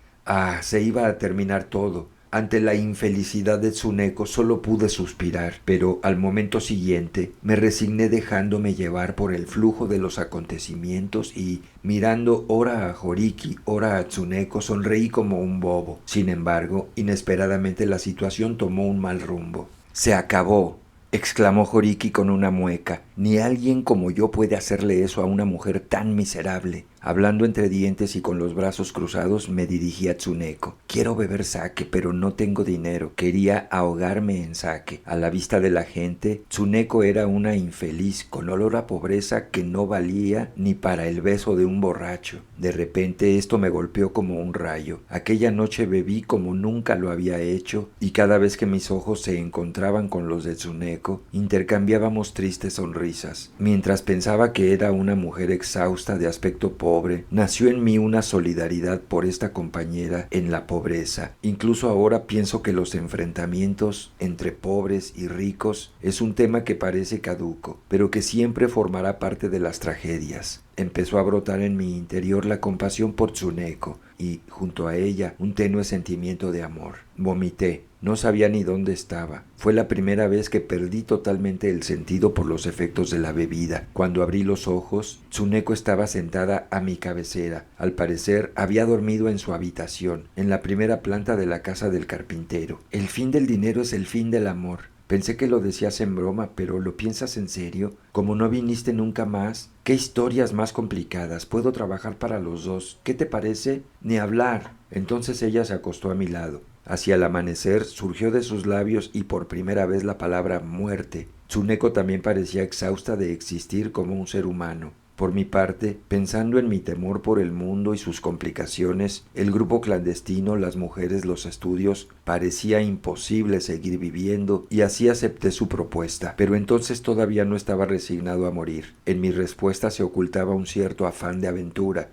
Se iba a terminar todo. Ante la infelicidad de Tsuneko solo pude suspirar, pero al momento siguiente me resigné dejándome llevar por el flujo de los acontecimientos y, mirando ora a Horiki, ora a Tsuneko, sonreí como un bobo. Sin embargo, inesperadamente la situación tomó un mal rumbo. «Se acabó», exclamó Horiki con una mueca. «Ni alguien como yo puede hacerle eso a una mujer tan miserable». Hablando entre dientes y con los brazos cruzados, me dirigí a Tsuneko. «Quiero beber sake, pero no tengo dinero». Quería ahogarme en sake. A la vista de la gente, Tsuneko era una infeliz con olor a pobreza que no valía ni para el beso de un borracho. De repente esto me golpeó como un rayo. Aquella noche bebí como nunca lo había hecho y cada vez que mis ojos se encontraban con los de Tsuneko, intercambiábamos tristes sonrisas. Mientras pensaba que era una mujer exhausta de aspecto pobre, nació en mí una solidaridad por esta compañera en la pobreza. Incluso ahora pienso que los enfrentamientos entre pobres y ricos es un tema que parece caduco, pero que siempre formará parte de las tragedias. Empezó a brotar en mi interior la compasión por Tsuneko y, junto a ella, un tenue sentimiento de amor. Vomité. No sabía ni dónde estaba. Fue la primera vez que perdí totalmente el sentido por los efectos de la bebida. Cuando abrí los ojos, Tsuneko estaba sentada a mi cabecera. Al parecer, había dormido en su habitación, en la primera planta de la casa del carpintero. El fin del dinero es el fin del amor. Pensé que lo decías en broma, pero ¿lo piensas en serio? ¿Como no viniste nunca más? ¿Qué historias más complicadas? Puedo trabajar para los dos. ¿Qué te parece? Ni hablar. Entonces ella se acostó a mi lado. Hacia el amanecer surgió de sus labios y por primera vez la palabra muerte. Tsuneko también parecía exhausta de existir como un ser humano. Por mi parte, pensando en mi temor por el mundo y sus complicaciones, el grupo clandestino, las mujeres, los estudios, parecía imposible seguir viviendo y así acepté su propuesta. Pero entonces todavía no estaba resignado a morir. En mi respuesta se ocultaba un cierto afán de aventura.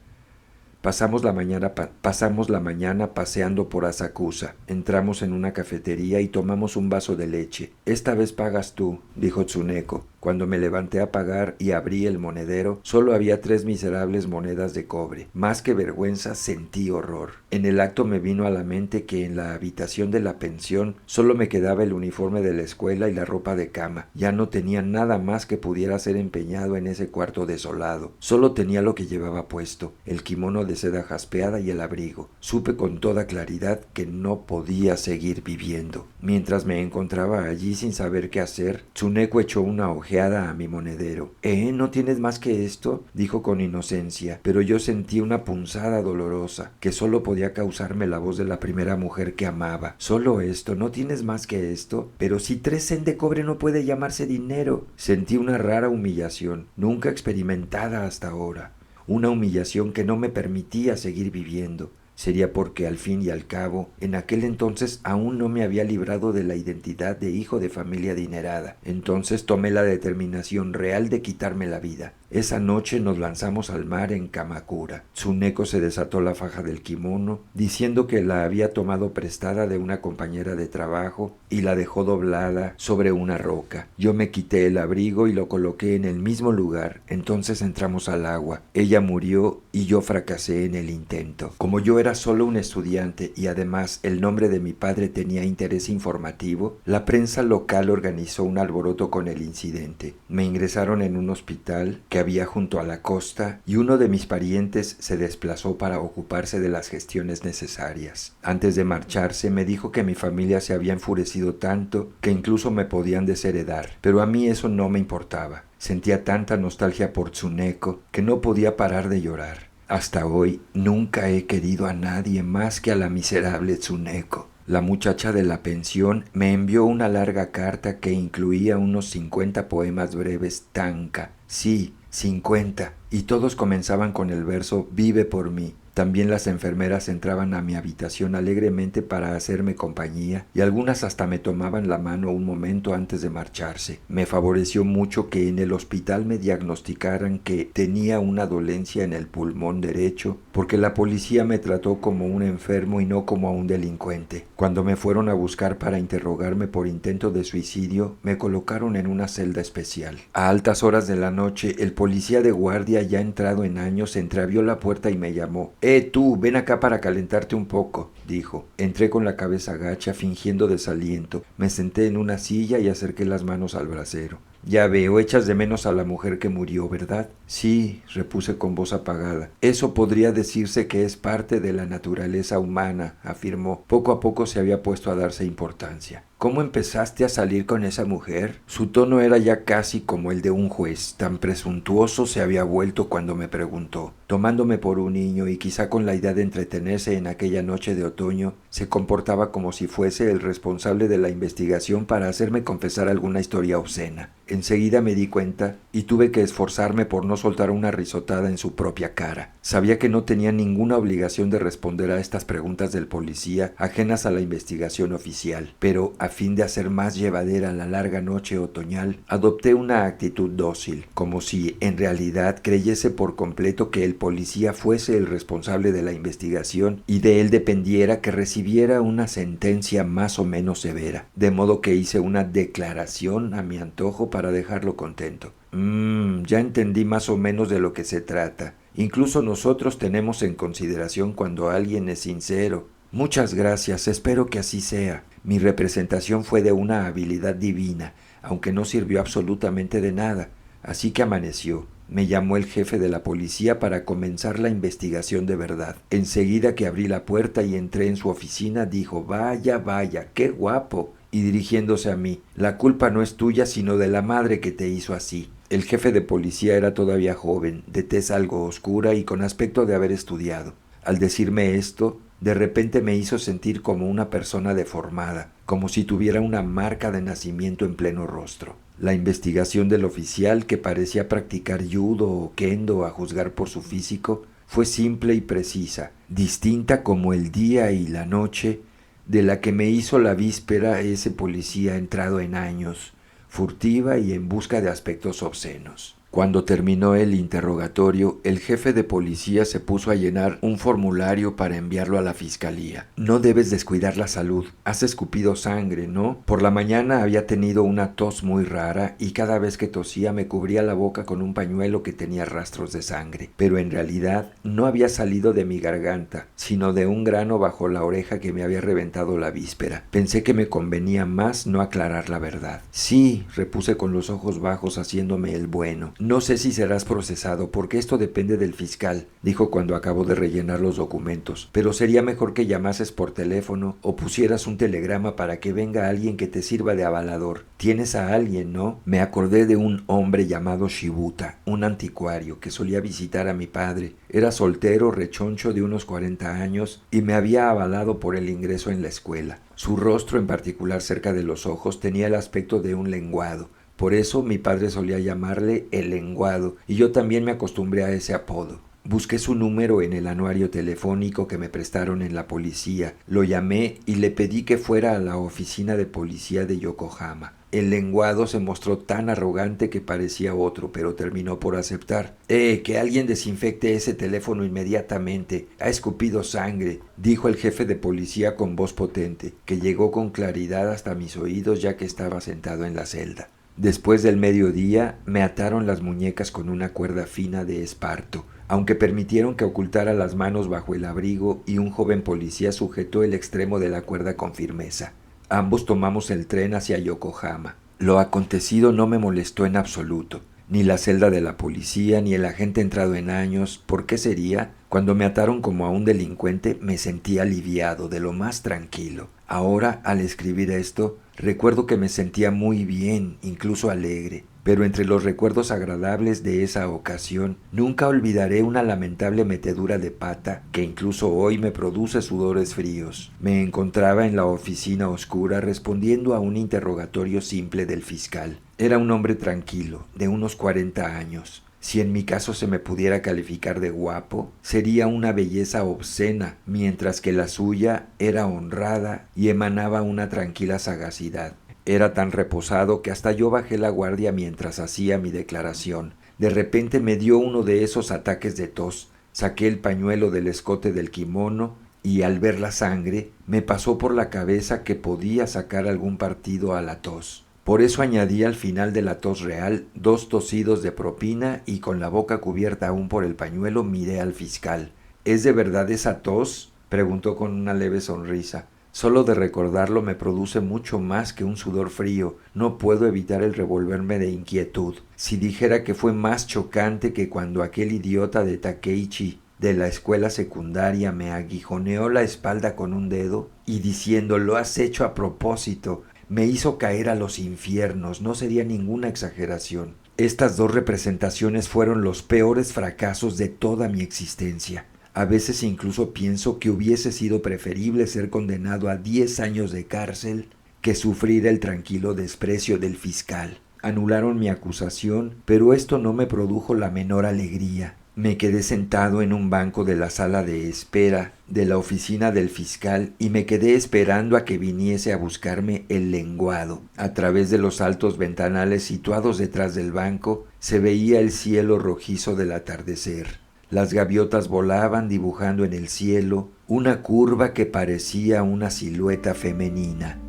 Pasamos la mañana paseando por Asakusa. Entramos en una cafetería y tomamos un vaso de leche. «Esta vez pagas tú», dijo Tsuneko. Cuando me levanté a pagar y abrí el monedero, solo había 3 miserables monedas de cobre. Más que vergüenza, sentí horror. En el acto me vino a la mente que en la habitación de la pensión solo me quedaba el uniforme de la escuela y la ropa de cama. Ya no tenía nada más que pudiera ser empeñado en ese cuarto desolado. Solo tenía lo que llevaba puesto, el kimono de seda jaspeada y el abrigo. Supe con toda claridad que no podía seguir viviendo. Mientras me encontraba allí sin saber qué hacer, Tsuneko echó una ojeada ojeada a mi monedero. ¿No tienes más que esto?, dijo con inocencia, pero yo sentí una punzada dolorosa que solo podía causarme la voz de la primera mujer que amaba. «Solo esto, ¿no tienes más que esto? Pero si 3 cen de cobre no puede llamarse dinero». Sentí una rara humillación, nunca experimentada hasta ahora. Una humillación que no me permitía seguir viviendo. Sería porque al fin y al cabo, en aquel entonces aún no me había librado de la identidad de hijo de familia adinerada. Entonces tomé la determinación real de quitarme la vida. Esa noche nos lanzamos al mar en Kamakura. Tsuneko se desató la faja del kimono, diciendo que la había tomado prestada de una compañera de trabajo y la dejó doblada sobre una roca. Yo me quité el abrigo y lo coloqué en el mismo lugar. Entonces entramos al agua. Ella murió y yo fracasé en el intento. Como yo era solo un estudiante y además el nombre de mi padre tenía interés informativo, la prensa local organizó un alboroto con el incidente. Me ingresaron en un hospital que había junto a la costa y uno de mis parientes se desplazó para ocuparse de las gestiones necesarias. Antes de marcharse me dijo que mi familia se había enfurecido tanto que incluso me podían desheredar, pero a mí eso no me importaba. Sentía tanta nostalgia por Tsuneko que no podía parar de llorar. Hasta hoy nunca he querido a nadie más que a la miserable Tsuneko. La muchacha de la pensión me envió una larga carta que incluía unos 50 poemas breves tanka. Sí, 50, y todos comenzaban con el verso «Vive por mí». También las enfermeras entraban a mi habitación alegremente para hacerme compañía y algunas hasta me tomaban la mano un momento antes de marcharse. Me favoreció mucho que en el hospital me diagnosticaran que tenía una dolencia en el pulmón derecho, porque la policía me trató como un enfermo y no como a un delincuente. Cuando me fueron a buscar para interrogarme por intento de suicidio, me colocaron en una celda especial. A altas horas de la noche, el policía de guardia, ya entrado en años, entreabrió la puerta y me llamó. Tú, ven acá para calentarte un poco», dijo. Entré con la cabeza gacha, fingiendo desaliento. Me senté en una silla y acerqué las manos al brasero. «Ya veo, echas de menos a la mujer que murió, ¿verdad?». «Sí», repuse con voz apagada. «Eso podría decirse que es parte de la naturaleza humana», afirmó. Poco a poco se había puesto a darse importancia. «¿Cómo empezaste a salir con esa mujer?». Su tono era ya casi como el de un juez. Tan presuntuoso se había vuelto cuando me preguntó. Tomándome por un niño y quizá con la idea de entretenerse en aquella noche de otoño, se comportaba como si fuese el responsable de la investigación para hacerme confesar alguna historia obscena. Enseguida me di cuenta y tuve que esforzarme por no soltar una risotada en su propia cara. Sabía que no tenía ninguna obligación de responder a estas preguntas del policía ajenas a la investigación oficial, pero a fin de hacer más llevadera la larga noche otoñal, adopté una actitud dócil, como si en realidad creyese por completo que el policía fuese el responsable de la investigación y de él dependiera que recibiera una sentencia más o menos severa, de modo que hice una declaración a mi antojo para dejarlo contento. Ya entendí más o menos de lo que se trata. Incluso nosotros tenemos en consideración cuando alguien es sincero. Muchas gracias, espero que así sea. Mi representación fue de una habilidad divina, aunque no sirvió absolutamente de nada. Así que amaneció. Me llamó el jefe de la policía para comenzar la investigación de verdad. Enseguida que abrí la puerta y entré en su oficina, dijo: «Vaya, vaya, qué guapo». Y dirigiéndose a mí: «La culpa no es tuya, sino de la madre que te hizo así». El jefe de policía era todavía joven, de tez algo oscura y con aspecto de haber estudiado. Al decirme esto, de repente me hizo sentir como una persona deformada, como si tuviera una marca de nacimiento en pleno rostro. La investigación del oficial, que parecía practicar judo o kendo a juzgar por su físico, fue simple y precisa, distinta como el día y la noche de la que me hizo la víspera ese policía entrado en años, furtiva y en busca de aspectos obscenos. Cuando terminó el interrogatorio, el jefe de policía se puso a llenar un formulario para enviarlo a la fiscalía. «No debes descuidar la salud. Has escupido sangre, ¿no? Por la mañana había tenido una tos muy rara y cada vez que tosía me cubría la boca con un pañuelo que tenía rastros de sangre. Pero en realidad no había salido de mi garganta, sino de un grano bajo la oreja que me había reventado la víspera. Pensé que me convenía más no aclarar la verdad». «Sí», repuse con los ojos bajos haciéndome el bueno. No sé si serás procesado, porque esto depende del fiscal, dijo cuando acabó de rellenar los documentos, pero sería mejor que llamases por teléfono o pusieras un telegrama para que venga alguien que te sirva de avalador. Tienes a alguien, ¿no? Me acordé de un hombre llamado Shibuta, un anticuario que solía visitar a mi padre. Era soltero, rechoncho de unos 40 años y me había avalado por el ingreso en la escuela. Su rostro, en particular cerca de los ojos, tenía el aspecto de un lenguado. Por eso mi padre solía llamarle el lenguado y yo también me acostumbré a ese apodo. Busqué su número en el anuario telefónico que me prestaron en la policía. Lo llamé y le pedí que fuera a la oficina de policía de Yokohama. El lenguado se mostró tan arrogante que parecía otro, pero terminó por aceptar. Que alguien desinfecte ese teléfono inmediatamente. Ha escupido sangre, dijo el jefe de policía con voz potente, que llegó con claridad hasta mis oídos ya que estaba sentado en la celda. Después del mediodía me ataron las muñecas con una cuerda fina de esparto, aunque permitieron que ocultara las manos bajo el abrigo y un joven policía sujetó el extremo de la cuerda con firmeza. Ambos tomamos el tren hacia Yokohama. Lo acontecido no me molestó en absoluto, ni la celda de la policía, ni el agente entrado en años. ¿Por qué sería? Cuando me ataron como a un delincuente me sentí aliviado, de lo más tranquilo. Ahora, al escribir esto, recuerdo que me sentía muy bien, incluso alegre. Pero entre los recuerdos agradables de esa ocasión, nunca olvidaré una lamentable metedura de pata que incluso hoy me produce sudores fríos. Me encontraba en la oficina oscura respondiendo a un interrogatorio simple del fiscal. Era un hombre tranquilo, de unos 40 años. Si en mi caso se me pudiera calificar de guapo, sería una belleza obscena, mientras que la suya era honrada y emanaba una tranquila sagacidad. Era tan reposado que hasta yo bajé la guardia mientras hacía mi declaración. De repente me dio uno de esos ataques de tos. Saqué el pañuelo del escote del kimono y al ver la sangre me pasó por la cabeza que podía sacar algún partido a la tos. Por eso añadí al final de la tos real 2 tosidos de propina y con la boca cubierta aún por el pañuelo miré al fiscal. ¿Es de verdad esa tos?, preguntó con una leve sonrisa. Solo de recordarlo me produce mucho más que un sudor frío. No puedo evitar el revolverme de inquietud. Si dijera que fue más chocante que cuando aquel idiota de Takeichi de la escuela secundaria me aguijoneó la espalda con un dedo y diciendo «lo has hecho a propósito», me hizo caer a los infiernos, no sería ninguna exageración. Estas 2 representaciones fueron los peores fracasos de toda mi existencia. A veces incluso pienso que hubiese sido preferible ser condenado a 10 años de cárcel que sufrir el tranquilo desprecio del fiscal. Anularon mi acusación, pero esto no me produjo la menor alegría. Me quedé sentado en un banco de la sala de espera de la oficina del fiscal y me quedé esperando a que viniese a buscarme el lenguado. A través de los altos ventanales situados detrás del banco se veía el cielo rojizo del atardecer. Las gaviotas volaban dibujando en el cielo una curva que parecía una silueta femenina.